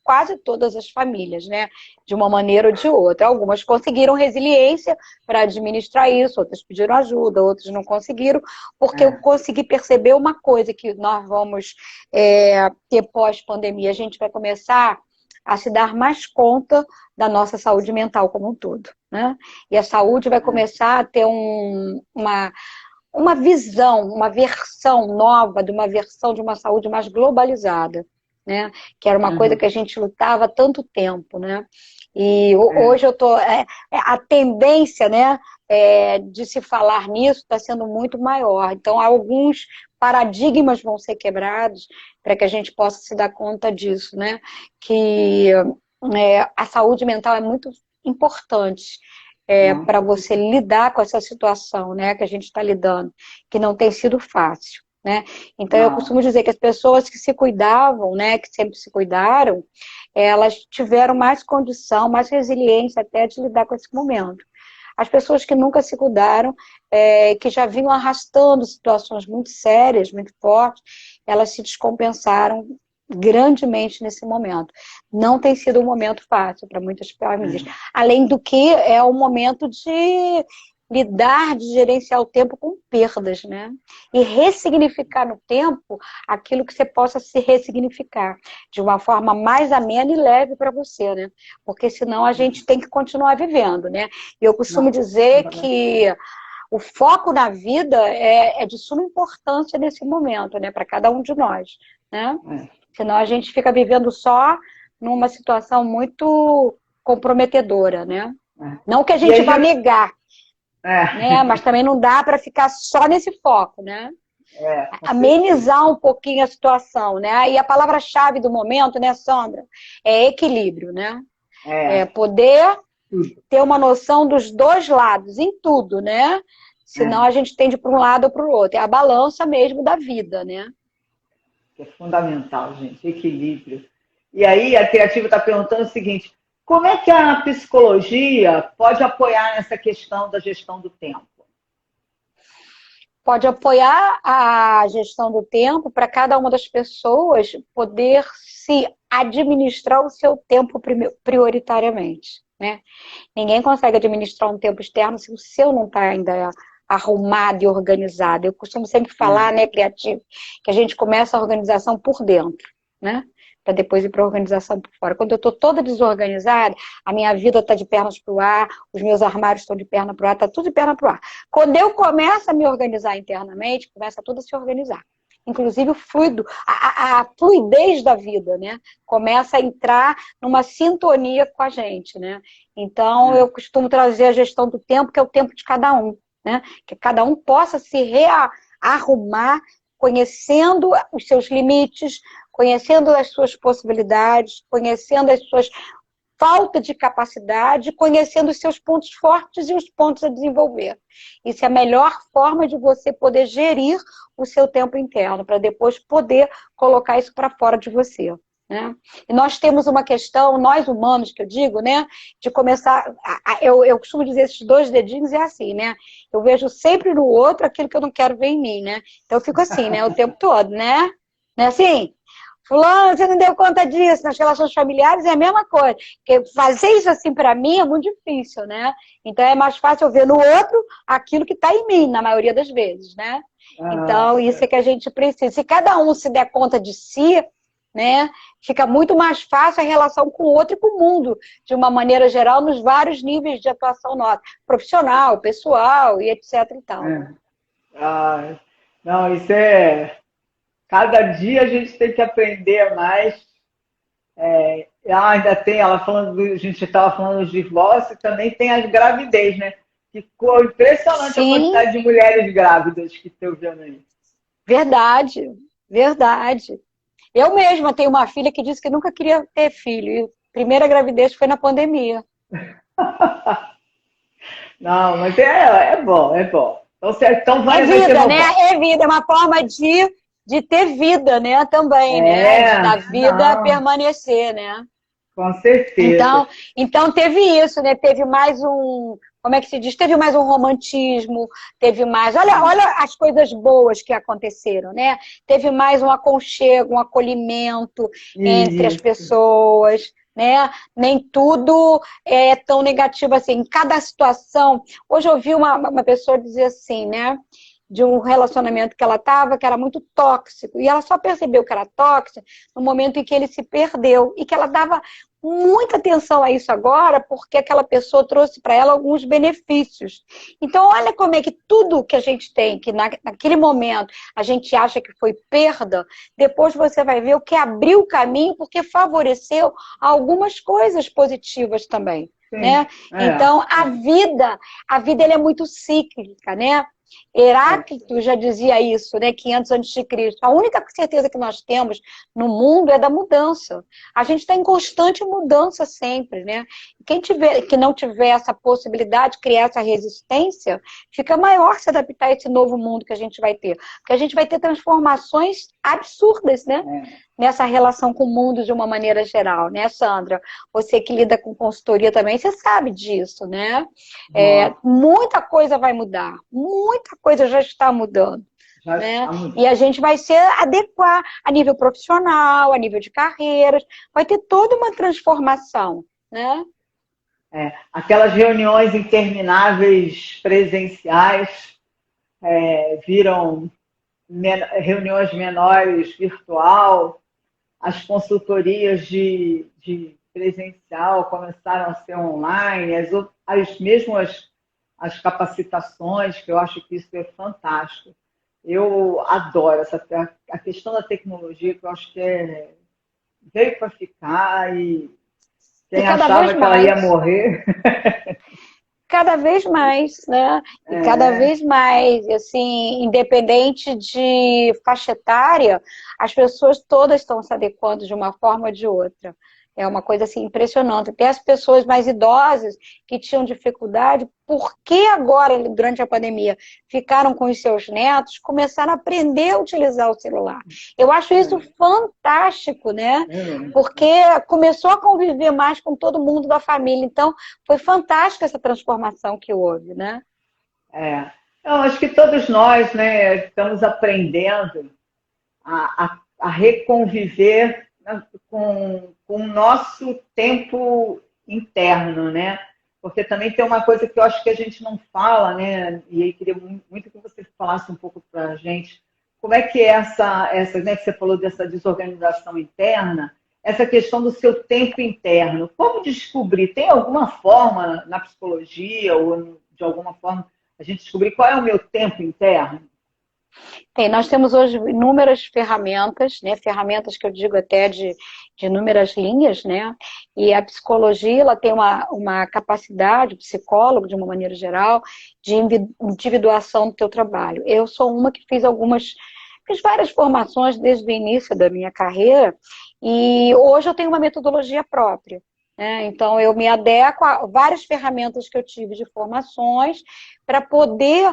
quase todas as famílias, né? De uma maneira ou de outra. Algumas conseguiram resiliência para administrar isso, outras pediram ajuda, outras não conseguiram, porque eu consegui perceber uma coisa que nós vamos ter pós-pandemia. A gente vai começar a se dar mais conta da nossa saúde mental como um todo, né? E a saúde vai começar a ter uma visão, uma versão nova de uma saúde mais globalizada, né? Que era uma coisa que a gente lutava há tanto tempo, né? E hoje eu tô a tendência, né, de se falar nisso está sendo muito maior. Então, alguns paradigmas vão ser quebrados para que a gente possa se dar conta disso, né? Que a saúde mental é muito importante. Para você lidar com essa situação, né, que a gente está lidando, que não tem sido fácil, né? Então, eu costumo dizer que as pessoas que se cuidavam, né, que sempre se cuidaram, elas tiveram mais condição, mais resiliência até de lidar com esse momento. As pessoas que nunca se cuidaram, que já vinham arrastando situações muito sérias, muito fortes, elas se descompensaram grandemente nesse momento. Não tem sido um momento fácil para muitas famílias. Além do que é um momento de lidar, de gerenciar o tempo com perdas, né? E ressignificar no tempo aquilo que você possa se ressignificar de uma forma mais amena e leve para você, né? Porque senão a gente tem que continuar vivendo, né? E eu costumo dizer que o foco na vida é de suma importância nesse momento, né? Para cada um de nós, né? Senão a gente fica vivendo só numa situação muito comprometedora, né? Não que a gente vá negar, né? Mas também não dá para ficar só nesse foco, né? com amenizar um pouquinho a situação, né? E a palavra-chave do momento, né, Sandra, é equilíbrio, né? É poder ter uma noção dos dois lados, em tudo, né? Senão a gente tende para um lado ou para o outro. É a balança mesmo da vida, né? É fundamental, gente, equilíbrio. E aí a Criativa está perguntando o seguinte, como é que a psicologia pode apoiar nessa questão da gestão do tempo? Pode apoiar a gestão do tempo para cada uma das pessoas poder se administrar o seu tempo prioritariamente, né? Ninguém consegue administrar um tempo externo se o seu não está ainda arrumado e organizado. Eu costumo sempre falar, né, Criativo, que a gente começa a organização por dentro, né? Para depois ir para a organização por fora. Quando eu estou toda desorganizada, a minha vida está de pernas para o ar, os meus armários estão de perna para o ar, está tudo de perna para o ar. Quando eu começo a me organizar internamente, começa tudo a se organizar. Inclusive o fluido, a fluidez da vida, né? Começa a entrar numa sintonia com a gente, né? Então, eu costumo trazer a gestão do tempo, que é o tempo de cada um, né? Que cada um possa se rearrumar, conhecendo os seus limites, conhecendo as suas possibilidades, conhecendo as suas falta de capacidade, conhecendo os seus pontos fortes e os pontos a desenvolver. Isso é a melhor forma de você poder gerir o seu tempo interno, para depois poder colocar isso para fora de você. Né? E nós temos uma questão, nós humanos, que eu digo, né, de começar, eu costumo dizer, esses dois dedinhos é assim, né, eu vejo sempre no outro aquilo que eu não quero ver em mim, né, então eu fico assim, né, o tempo todo, né, assim, fulano, você não deu conta disso, nas relações familiares é a mesma coisa, porque fazer isso assim para mim é muito difícil, né, então é mais fácil eu ver no outro aquilo que está em mim, na maioria das vezes, né, então isso é que a gente precisa, se cada um se der conta de si, né? Fica muito mais fácil a relação com o outro e com o mundo, de uma maneira geral, nos vários níveis de atuação nossa, profissional, pessoal e etc e tal. Não, isso é... Cada dia a gente tem que aprender mais. Ainda tem, ela falando, a gente estava falando do divórcio, também tem as gravidez, né? Ficou impressionante. Sim. A quantidade de mulheres grávidas que estão vendo aí. Verdade, verdade. Eu mesma tenho uma filha que disse que nunca queria ter filho. E a primeira gravidez foi na pandemia. Não, mas é bom, é bom. Então vai, vida, né? É vida, é uma forma de ter vida, né? Também, né? De dar vida a permanecer, né? Com certeza. Então teve isso, né? Teve mais como é que se diz? Teve mais um romantismo, teve mais... Olha as coisas boas que aconteceram, né? Teve mais um aconchego, um acolhimento entre as pessoas, né? Nem tudo é tão negativo assim. Em cada situação... Hoje eu ouvi uma pessoa dizer assim, né? De um relacionamento que ela estava, que era muito tóxico. E ela só percebeu que era tóxico no momento em que ele se perdeu. E que ela dava muita atenção a isso agora, porque aquela pessoa trouxe para ela alguns benefícios. Então, olha como é que tudo que a gente tem, que naquele momento a gente acha que foi perda, depois você vai ver o que abriu o caminho, porque favoreceu algumas coisas positivas também. Né? Então, a vida ela é muito cíclica, né? Heráclito já dizia isso, né? 500 a.C. A única certeza que nós temos no mundo é da mudança. A gente está em constante mudança sempre, né? Quem não tiver essa possibilidade de criar essa resistência, fica maior se adaptar a esse novo mundo que a gente vai ter. Porque a gente vai ter transformações absurdas, né? Nessa relação com o mundo de uma maneira geral, né, Sandra? Você que lida com consultoria também, você sabe disso, né? Muita coisa vai mudar, muita coisa já está mudando. Né? E a gente vai se adequar a nível profissional, a nível de carreiras, vai ter toda uma transformação, né? Aquelas reuniões intermináveis presenciais viram reuniões menores virtual, as consultorias de presencial começaram a ser online, as capacitações, que eu acho que isso é fantástico. Eu adoro a questão da tecnologia, que eu acho que veio para ficar, e quem achava que ela ia morrer... cada vez mais, né? E cada vez mais, assim, independente de faixa etária, as pessoas todas estão se adequando de uma forma ou de outra. É uma coisa assim impressionante. Até as pessoas mais idosas que tinham dificuldade, porque agora, durante a pandemia, ficaram com os seus netos, começaram a aprender a utilizar o celular. Eu acho isso fantástico, né? Porque começou a conviver mais com todo mundo da família. Então, foi fantástica essa transformação que houve, né? Eu acho que todos nós, né, estamos aprendendo a reconviver, né, com o nosso tempo interno, né? Porque também tem uma coisa que eu acho que a gente não fala, né? E aí queria muito que você falasse um pouco para a gente. Como é que é essa, né, que você falou dessa desorganização interna, essa questão do seu tempo interno? Como descobrir? Tem alguma forma na psicologia ou de alguma forma a gente descobrir qual é o meu tempo interno? Nós temos hoje inúmeras ferramentas, né? Ferramentas que eu digo até de inúmeras linhas, né? E a psicologia, ela tem uma capacidade, o psicólogo, de uma maneira geral, de individuação do teu trabalho. Eu sou uma que fiz várias formações desde o início da minha carreira e hoje eu tenho uma metodologia própria. Então, eu me adequo a várias ferramentas que eu tive de formações para poder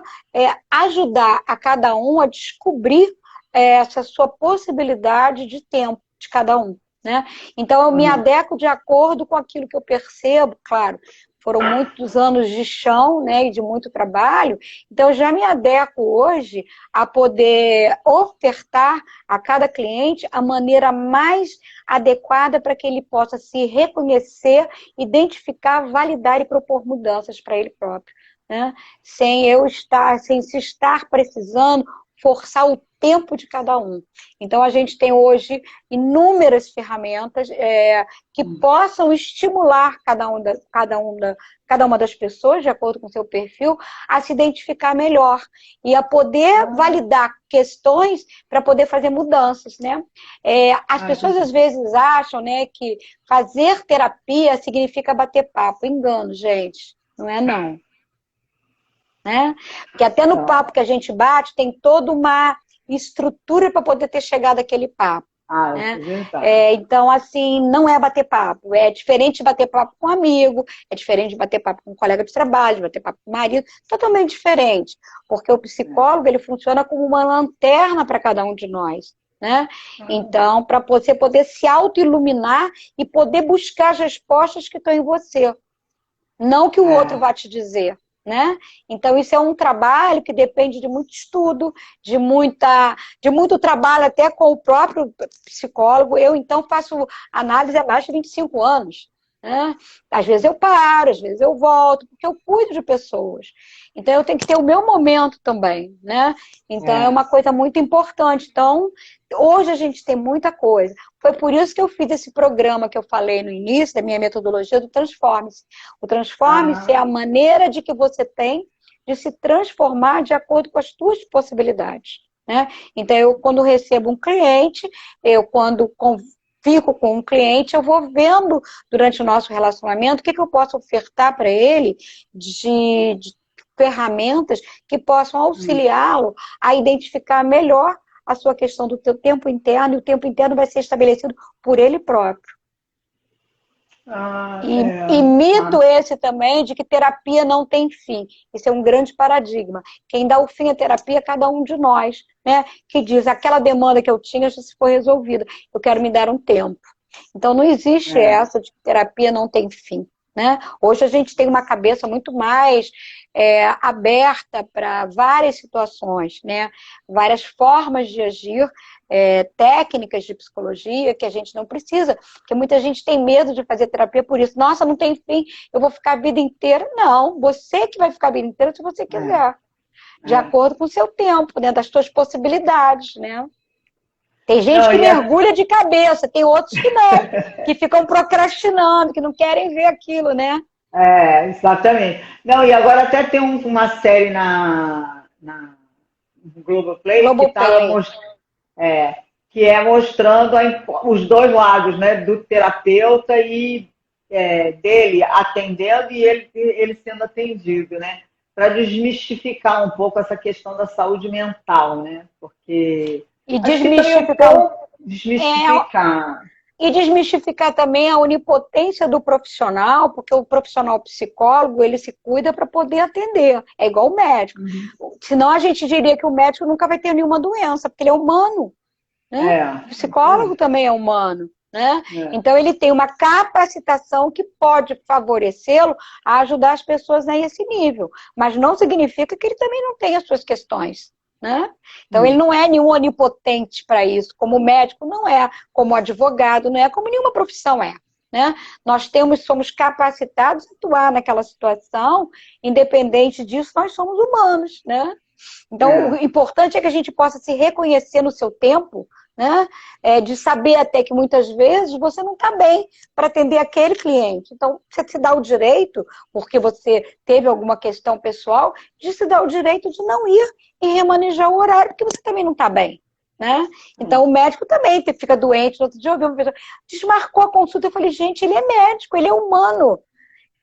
ajudar a cada um a descobrir essa sua possibilidade de tempo de cada um. Né? Então, eu me adequo de acordo com aquilo que eu percebo, claro. Foram muitos anos de chão, né, e de muito trabalho, então eu já me adequo hoje a poder ofertar a cada cliente a maneira mais adequada para que ele possa se reconhecer, identificar, validar e propor mudanças para ele próprio, né? Sem se estar precisando forçar o tempo de cada um. Então, a gente tem hoje inúmeras ferramentas que possam estimular cada uma das pessoas, de acordo com o seu perfil, a se identificar melhor e a poder validar questões para poder fazer mudanças, né? As pessoas, às vezes, acham, né, que fazer terapia significa bater papo. Engano, gente. Não é, não. Né? Porque até no papo que a gente bate, tem toda uma estrutura para poder ter chegado àquele papo. Né? Então, assim, não é bater papo. É diferente de bater papo com um amigo, é diferente de bater papo com um colega de trabalho, de bater papo com o marido, totalmente diferente. Porque o psicólogo, ele funciona como uma lanterna para cada um de nós. Né? Então, para você poder se auto-iluminar e poder buscar as respostas que estão em você. Não que o outro vá te dizer. Né? Então, isso é um trabalho que depende de muito estudo, de muito trabalho até com o próprio psicólogo. Eu, então, faço análise há mais de 25 anos. Né? Às vezes eu paro, às vezes eu volto, porque eu cuido de pessoas. Então, eu tenho que ter o meu momento também. Né? Então, é uma coisa muito importante. Então, hoje a gente tem muita coisa. Foi por isso que eu fiz esse programa que eu falei no início, da minha metodologia do Transforme-se. O Transforme-se é a maneira de que você tem de se transformar de acordo com as suas possibilidades. Né? Então, eu, quando recebo um cliente, quando fico com um cliente, eu vou vendo durante o nosso relacionamento o que eu posso ofertar para ele de ferramentas que possam auxiliá-lo a identificar melhor a sua questão do teu tempo interno, e o tempo interno vai ser estabelecido por ele próprio. E mito esse também de que terapia não tem fim. Isso é um grande paradigma. Quem dá o fim à terapia é cada um de nós, né? Que diz, aquela demanda que eu tinha já se foi resolvida, eu quero me dar um tempo. Então não existe essa de que terapia não tem fim. Né? Hoje a gente tem uma cabeça muito mais aberta para várias situações, né? Várias formas de agir, técnicas de psicologia que a gente não precisa, porque muita gente tem medo de fazer terapia por isso. Nossa, não tem fim, eu vou ficar a vida inteira. Não, você que vai ficar a vida inteira se você quiser, de acordo com o seu tempo, né? Das suas possibilidades, né? Tem gente que mergulha de cabeça, tem outros que não, que ficam procrastinando, que não querem ver aquilo, né? Exatamente. Não, e agora até tem uma série na Globoplay que é mostrando os dois lados, né? Do terapeuta e dele atendendo e ele sendo atendido, né? Para desmistificar um pouco essa questão da saúde mental, né? Porque E acho que também é desmistificar, bom é, desmistificar. e desmistificar também a onipotência do profissional, porque o profissional psicólogo, ele se cuida para poder atender. É igual o médico. Senão a gente diria que o médico nunca vai ter nenhuma doença, porque ele é humano, né? O psicólogo também é humano, né? Então ele tem uma capacitação que pode favorecê-lo a ajudar as pessoas nesse nível. Mas não significa que ele também não tem as suas questões. Né? Então, ele não é nenhum onipotente para isso, como médico não é, como advogado não é, como nenhuma profissão é. Né? Nós somos capacitados a atuar naquela situação, independente disso, nós somos humanos. Né? Então, o importante é que a gente possa se reconhecer no seu tempo, né? De saber até que muitas vezes você não está bem para atender aquele cliente. Então, você se dá o direito, porque você teve alguma questão pessoal, de se dar o direito de não ir e remanejar o horário, porque você também não está bem. Né? Então, o médico também fica doente. No outro dia eu ouvi uma pessoa, desmarcou a consulta. Eu falei, gente, ele é médico, ele é humano.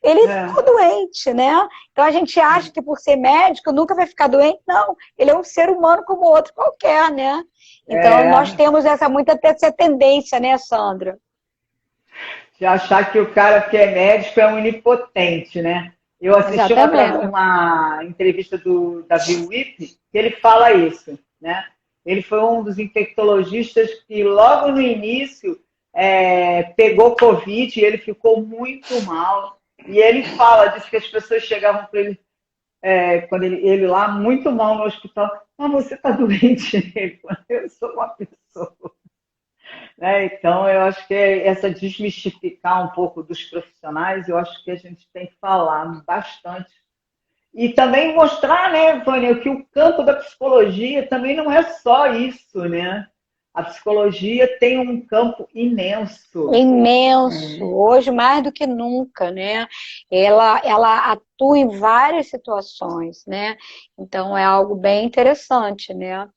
Ele ficou doente, né? Então a gente acha que por ser médico nunca vai ficar doente. Não, ele é um ser humano como outro qualquer, né? Então nós temos essa tendência, né, Sandra? De achar que o cara que é médico é onipotente, né? Eu assisti uma entrevista do Davi Wip, que ele fala isso, né? Ele foi um dos infectologistas que logo no início pegou Covid e ele ficou muito mal. E ele diz que as pessoas chegavam para ele, quando ele lá, muito mal no hospital, você está doente? Ele falou, eu sou uma pessoa. Né? Então, eu acho que essa desmistificar um pouco dos profissionais, eu acho que a gente tem que falar bastante. E também mostrar, né, Vânia, que o campo da psicologia também não é só isso, né? A psicologia tem um campo imenso. Imenso, hoje mais do que nunca, né? Ela atua em várias situações, né? Então é algo bem interessante, né?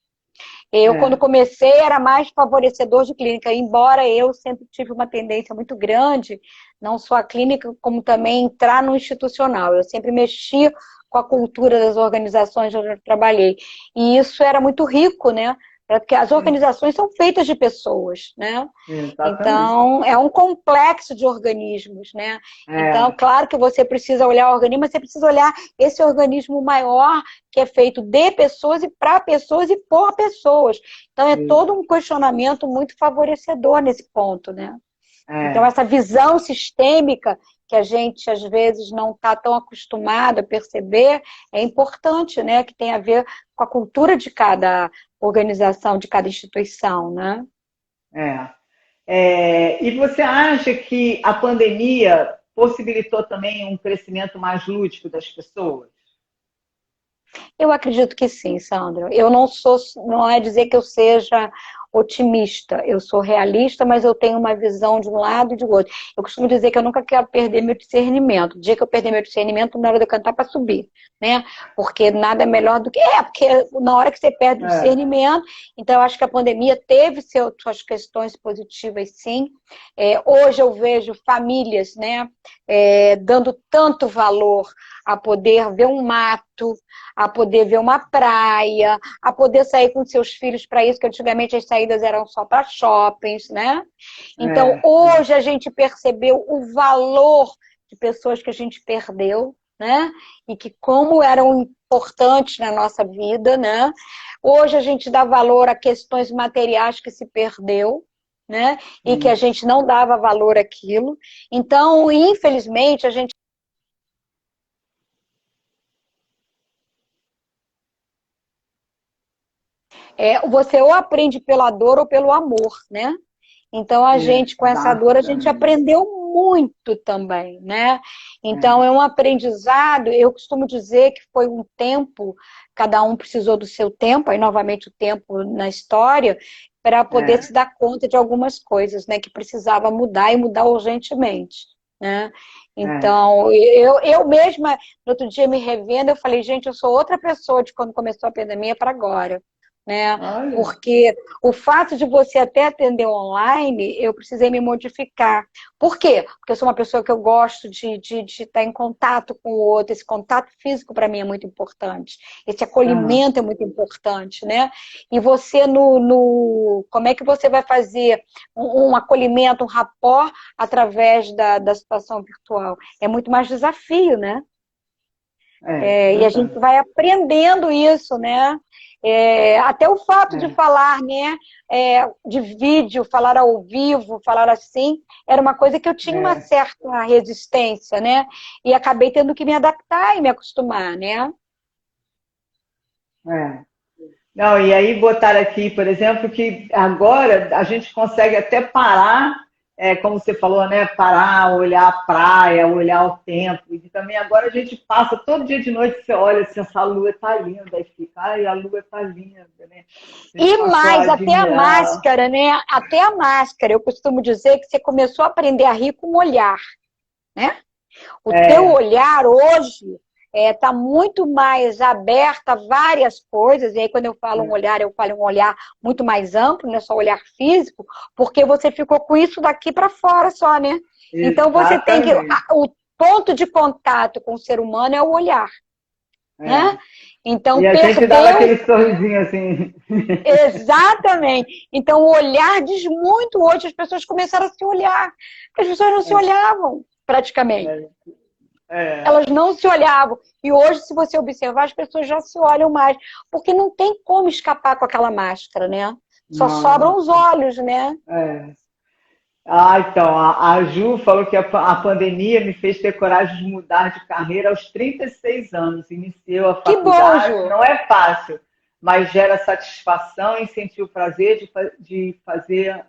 Eu, quando comecei, era mais favorecedor de clínica, embora eu sempre tive uma tendência muito grande, não só a clínica, como também entrar no institucional. Eu sempre mexi com a cultura das organizações onde eu trabalhei. E isso era muito rico, né? Porque as organizações são feitas de pessoas, né? Exatamente. Então, é um complexo de organismos, né? Então, claro que você precisa olhar o organismo, mas você precisa olhar esse organismo maior, que é feito de pessoas e para pessoas e por pessoas. Então, é todo um questionamento muito favorecedor nesse ponto, né? Então, essa visão sistêmica que a gente, às vezes, não está tão acostumado a perceber, é importante, né? Que tem a ver com a cultura de cada organização, de cada instituição, né? E você acha que a pandemia possibilitou também um crescimento mais lúdico das pessoas? Eu acredito que sim, Sandra. Não é dizer que eu seja otimista, eu sou realista, mas eu tenho uma visão de um lado e de outro. Eu costumo dizer que eu nunca quero perder meu discernimento. O dia que eu perder meu discernimento, na hora de eu cantar para subir, né? Porque nada é melhor do que... porque na hora que você perde o discernimento, então eu acho que a pandemia teve suas questões positivas, sim. Hoje eu vejo famílias, né, dando tanto valor a poder ver um mato, a poder ver uma praia, a poder sair com seus filhos para isso, que antigamente as saídas eram só para shoppings, né? Então, hoje a gente percebeu o valor de pessoas que a gente perdeu, né? E que como eram importantes na nossa vida, né? Hoje a gente dá valor a questões materiais que se perdeu, né? E que a gente não dava valor àquilo. Então, infelizmente, a gente você ou aprende pela dor ou pelo amor, né? Então, a gente, com essa dor, a gente aprendeu muito também, né? Então, é um aprendizado, eu costumo dizer que foi um tempo, cada um precisou do seu tempo, aí novamente o tempo na história, para poder se dar conta de algumas coisas, né? Que precisava mudar e mudar urgentemente, né? Então, eu mesma, no outro dia me revendo, eu falei, gente, eu sou outra pessoa de quando começou a pandemia para agora. né? Olha. Porque o fato de você até atender online, eu precisei me modificar. Por quê? Porque eu sou uma pessoa que eu gosto de estar em contato com o outro. Esse contato físico para mim é muito importante. Esse acolhimento é muito importante, né? E você como é que você vai fazer um acolhimento, um rapport através da situação virtual? É muito mais desafio, né? E a gente vai aprendendo isso, né? Até o fato de falar, né? De vídeo, falar ao vivo, falar assim, era uma coisa que eu tinha uma certa resistência, né? E acabei tendo que me adaptar e me acostumar, né? Não, e aí botar aqui, por exemplo, que agora a gente consegue até parar, como você falou, né? Parar, olhar a praia, olhar o tempo. E também agora a gente passa todo dia de noite, você olha se essa lua está linda, aí fica, ai, a lua está linda, né? E mais, até a máscara, né? Até a máscara. Eu costumo dizer que você começou a aprender a rir com o olhar, né? O teu olhar hoje está muito mais aberto a várias coisas, e aí quando eu falo um olhar, eu falo um olhar muito mais amplo, não é só olhar físico, porque você ficou com isso daqui para fora só, né? Então você tem que... O ponto de contato com o ser humano é o olhar, né? Então, e a gente dá aquele sorrisinho assim. Exatamente. Então, o olhar diz muito hoje, as pessoas começaram a se olhar. As pessoas não se olhavam, praticamente. Elas não se olhavam. E hoje, se você observar, as pessoas já se olham mais. Porque não tem como escapar com aquela máscara, né? Só sobram os olhos, né? Então, a Ju falou que a pandemia me fez ter coragem de mudar de carreira aos 36 anos. Iniciou a faculdade, que bom, Ju. Não é fácil, mas gera satisfação e senti o prazer de fazer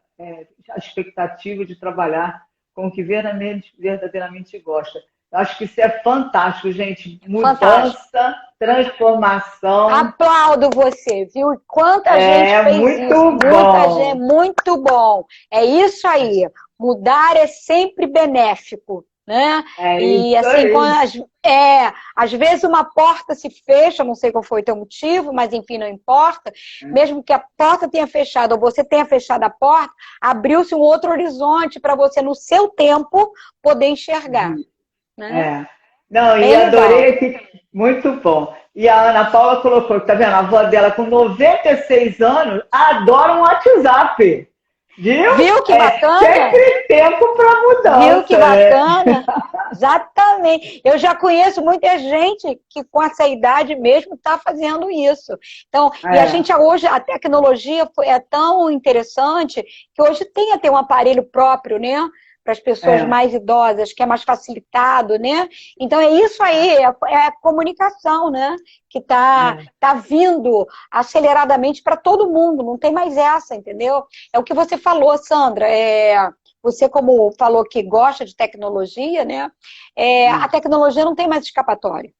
a expectativa de trabalhar com o que verdadeiramente gosta. Eu acho que isso é fantástico, gente. Mudança, transformação. Aplaudo você, viu? Quanta gente fez isso. Muita gente, muito bom. É isso aí. Mudar é sempre benéfico, né? E assim, às vezes uma porta se fecha, não sei qual foi o teu motivo, mas enfim, não importa. Mesmo que a porta tenha fechado ou você tenha fechado a porta, abriu-se um outro horizonte para você, no seu tempo, poder enxergar. Né? Não, e adorei aqui, muito bom. E a Ana Paula colocou, tá vendo? A avó dela com 96 anos adora um WhatsApp. Viu que bacana? Sempre tempo para mudança. Viu que bacana? Exatamente. Eu já conheço muita gente que com essa idade mesmo está fazendo isso. Então, e a gente hoje, a tecnologia é tão interessante que hoje tem até um aparelho próprio, né? Para as pessoas mais idosas, que é mais facilitado, né? Então, é isso aí, é a comunicação, né? Que tá vindo aceleradamente para todo mundo, não tem mais essa, entendeu? É o que você falou, Sandra, você como falou que gosta de tecnologia, né? A tecnologia não tem mais escapatória,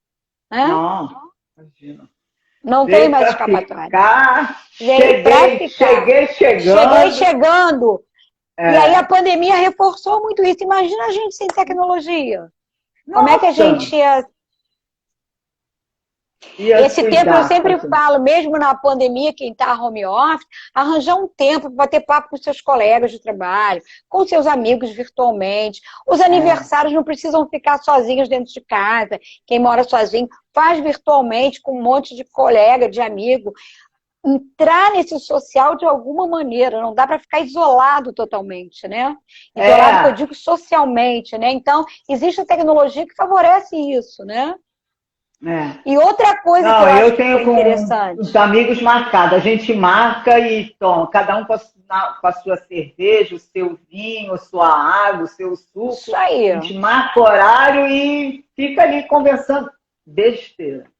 né? Não, imagina. Não tem mais escapatória. Cheguei chegando. Cheguei chegando. E aí a pandemia reforçou muito isso. Imagina a gente sem tecnologia. Nossa. Como é que a gente ia... Esse tempo eu sempre falo, mesmo na pandemia, quem está home office, arranjar um tempo para bater papo com seus colegas de trabalho, com seus amigos virtualmente. Os aniversários não precisam ficar sozinhos dentro de casa. Quem mora sozinho faz virtualmente com um monte de colega, de amigo. Entrar nesse social de alguma maneira, não dá para ficar isolado totalmente, né? Isolado, que eu digo socialmente, né? Então, existe a tecnologia que favorece isso, né? E outra coisa que eu acho que é interessante. Os amigos marcados, a gente marca e toma, cada um com a sua cerveja, o seu vinho, a sua água, o seu suco. Isso aí. A gente marca o horário e fica ali conversando besteira.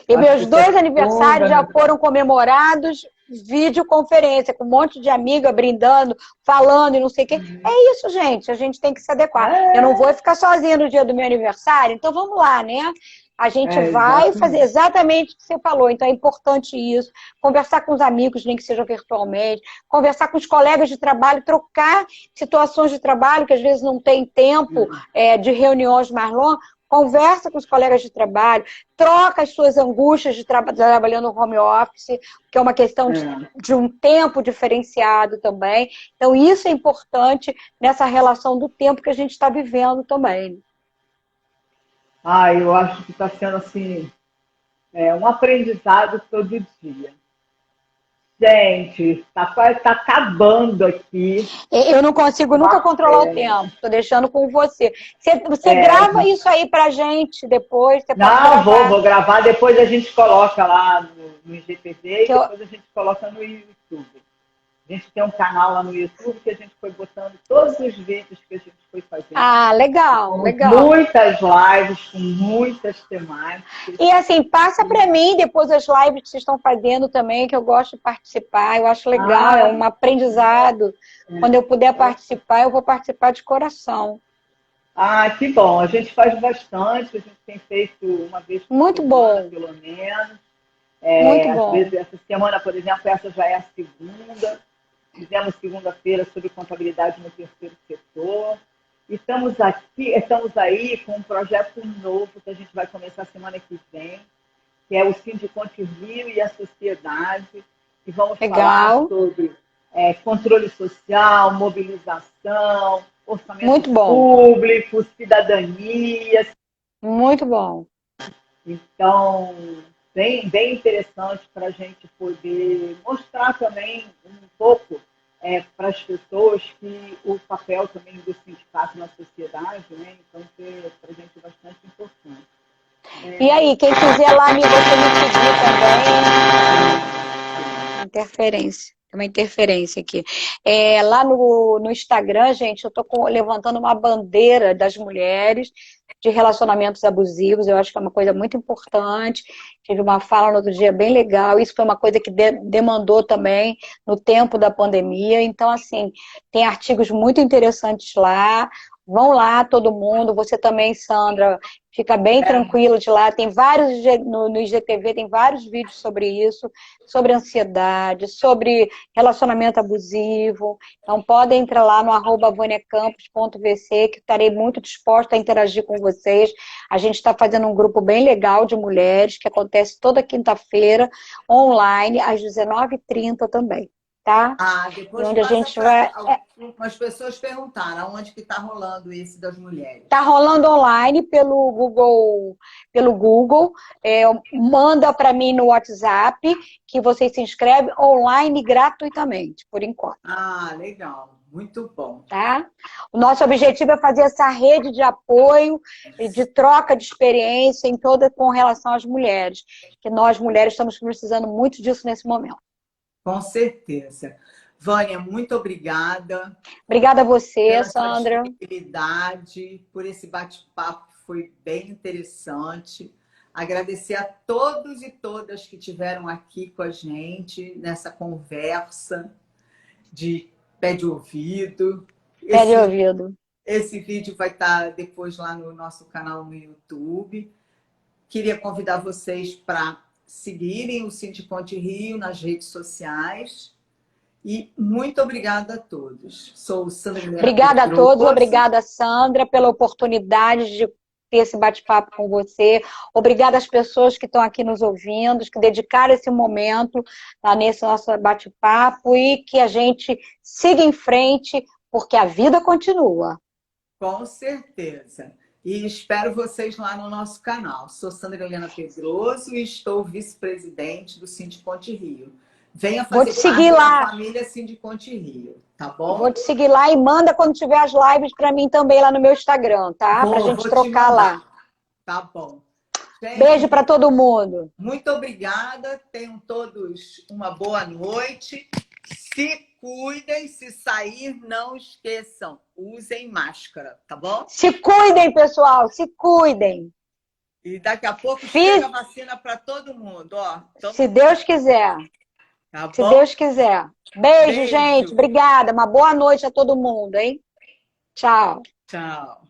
E meus 2 aniversários já foram comemorados, videoconferência, com um monte de amiga brindando, falando e não sei o quê. É isso, gente, a gente tem que se adequar. Eu não vou ficar sozinha no dia do meu aniversário, então vamos lá, né? A gente vai fazer exatamente o que você falou, então é importante isso. Conversar com os amigos, nem que seja virtualmente, conversar com os colegas de trabalho, trocar situações de trabalho, que às vezes não tem tempo de reuniões mais longas. conversa com os colegas de trabalho, troca as suas angústias de trabalhando no home office, que é uma questão de um tempo diferenciado também. Então, isso é importante nessa relação do tempo que a gente está vivendo também. Eu acho que está sendo assim, um aprendizado todo dia. Gente, tá acabando aqui. Eu não consigo nunca controlar o tempo, estou deixando com você. Você grava isso aí pra gente depois? Você pode Não, gravar. vou gravar, depois a gente coloca lá no IGTV e depois a gente coloca no YouTube. A gente tem um canal lá no YouTube que a gente foi botando todos os vídeos que a gente foi fazendo. Ah, legal, legal. Muitas lives com muitas temáticas. E assim, passa para mim depois as lives que vocês estão fazendo também, que eu gosto de participar, eu acho legal, é um aprendizado. Quando eu puder participar, eu vou participar de coração. Que bom. A gente faz bastante, a gente tem feito uma vez por Muito semana, bom. pelo menos. Muito às bom. vezes, essa semana, por exemplo, essa já é a segunda. Fizemos segunda-feira sobre contabilidade no terceiro setor. E estamos aí com um projeto novo que a gente vai começar semana que vem, que é o Sindiconte Rio e a Sociedade, que vamos falar sobre controle social, mobilização, orçamento público, cidadania. Muito bom. Então, bem interessante para a gente poder mostrar também um pouco para as pessoas que o papel também do sindicato na sociedade, né? Então, para a gente é bastante importante. E aí, quem quiser lá você me seguir também. Interferência. Tem uma interferência aqui. Lá no Instagram, gente, eu estou levantando uma bandeira das mulheres de relacionamentos abusivos. Eu acho que é uma coisa muito importante. Tive uma fala no outro dia bem legal. Isso foi uma coisa que demandou também no tempo da pandemia. Então, assim, tem artigos muito interessantes lá. Vão lá, todo mundo. Você também, Sandra, fica bem tranquilo de lá. Tem vários, no IGTV tem vários vídeos sobre isso, sobre ansiedade, sobre relacionamento abusivo. Então, podem entrar lá no @vaniacampos.vc, que estarei muito disposta a interagir com vocês. A gente está fazendo um grupo bem legal de mulheres, que acontece toda quinta-feira, online, às 19h30 também. Tá? Depois onde a gente vai... Algumas pessoas perguntaram aonde que está rolando esse das mulheres. Está rolando online pelo Google. Manda para mim no WhatsApp que vocês se inscrevem online gratuitamente, por enquanto. Legal. Muito bom. Tá? O nosso objetivo é fazer essa rede de apoio e de troca de experiência com relação às mulheres, que nós mulheres estamos precisando muito disso nesse momento. Com certeza. Vânia, muito obrigada. Obrigada a você, pela Sandra. Sua disponibilidade, por esse bate-papo que foi bem interessante. Agradecer a todos e todas que estiveram aqui com a gente nessa conversa de pé de ouvido. Pé de ouvido. Esse vídeo vai estar depois lá no nosso canal no YouTube. Queria convidar vocês para seguirem o Sindiconte Rio nas redes sociais. E muito obrigada a todos. Sou Sandra Helena Obrigada Pedroso. a todos, obrigada, Sandra, pela oportunidade de ter esse bate-papo com você. Obrigada às pessoas que estão aqui nos ouvindo, que dedicaram esse momento nesse nosso bate-papo e que a gente siga em frente, porque a vida continua. Com certeza. E espero vocês lá no nosso canal. Sou Sandra Helena Pedroso e estou vice-presidente do Sindiconte Rio. Venha fazer parte da família Sindiconte Rio, tá bom? Vou te seguir lá e manda quando tiver as lives para mim também lá no meu Instagram, tá? Pra gente trocar lá. Tá bom. Gente, beijo para todo mundo. Muito obrigada. Tenham todos uma boa noite. Se cuidem, se sair, não esqueçam, usem máscara, tá bom? Se cuidem, pessoal, se cuidem. E daqui a pouco chega a vacina para todo mundo, ó. Então... Se Deus quiser. Tá bom? Se Deus quiser. Beijo, gente. Obrigada. Uma boa noite a todo mundo, hein? Tchau. Tchau.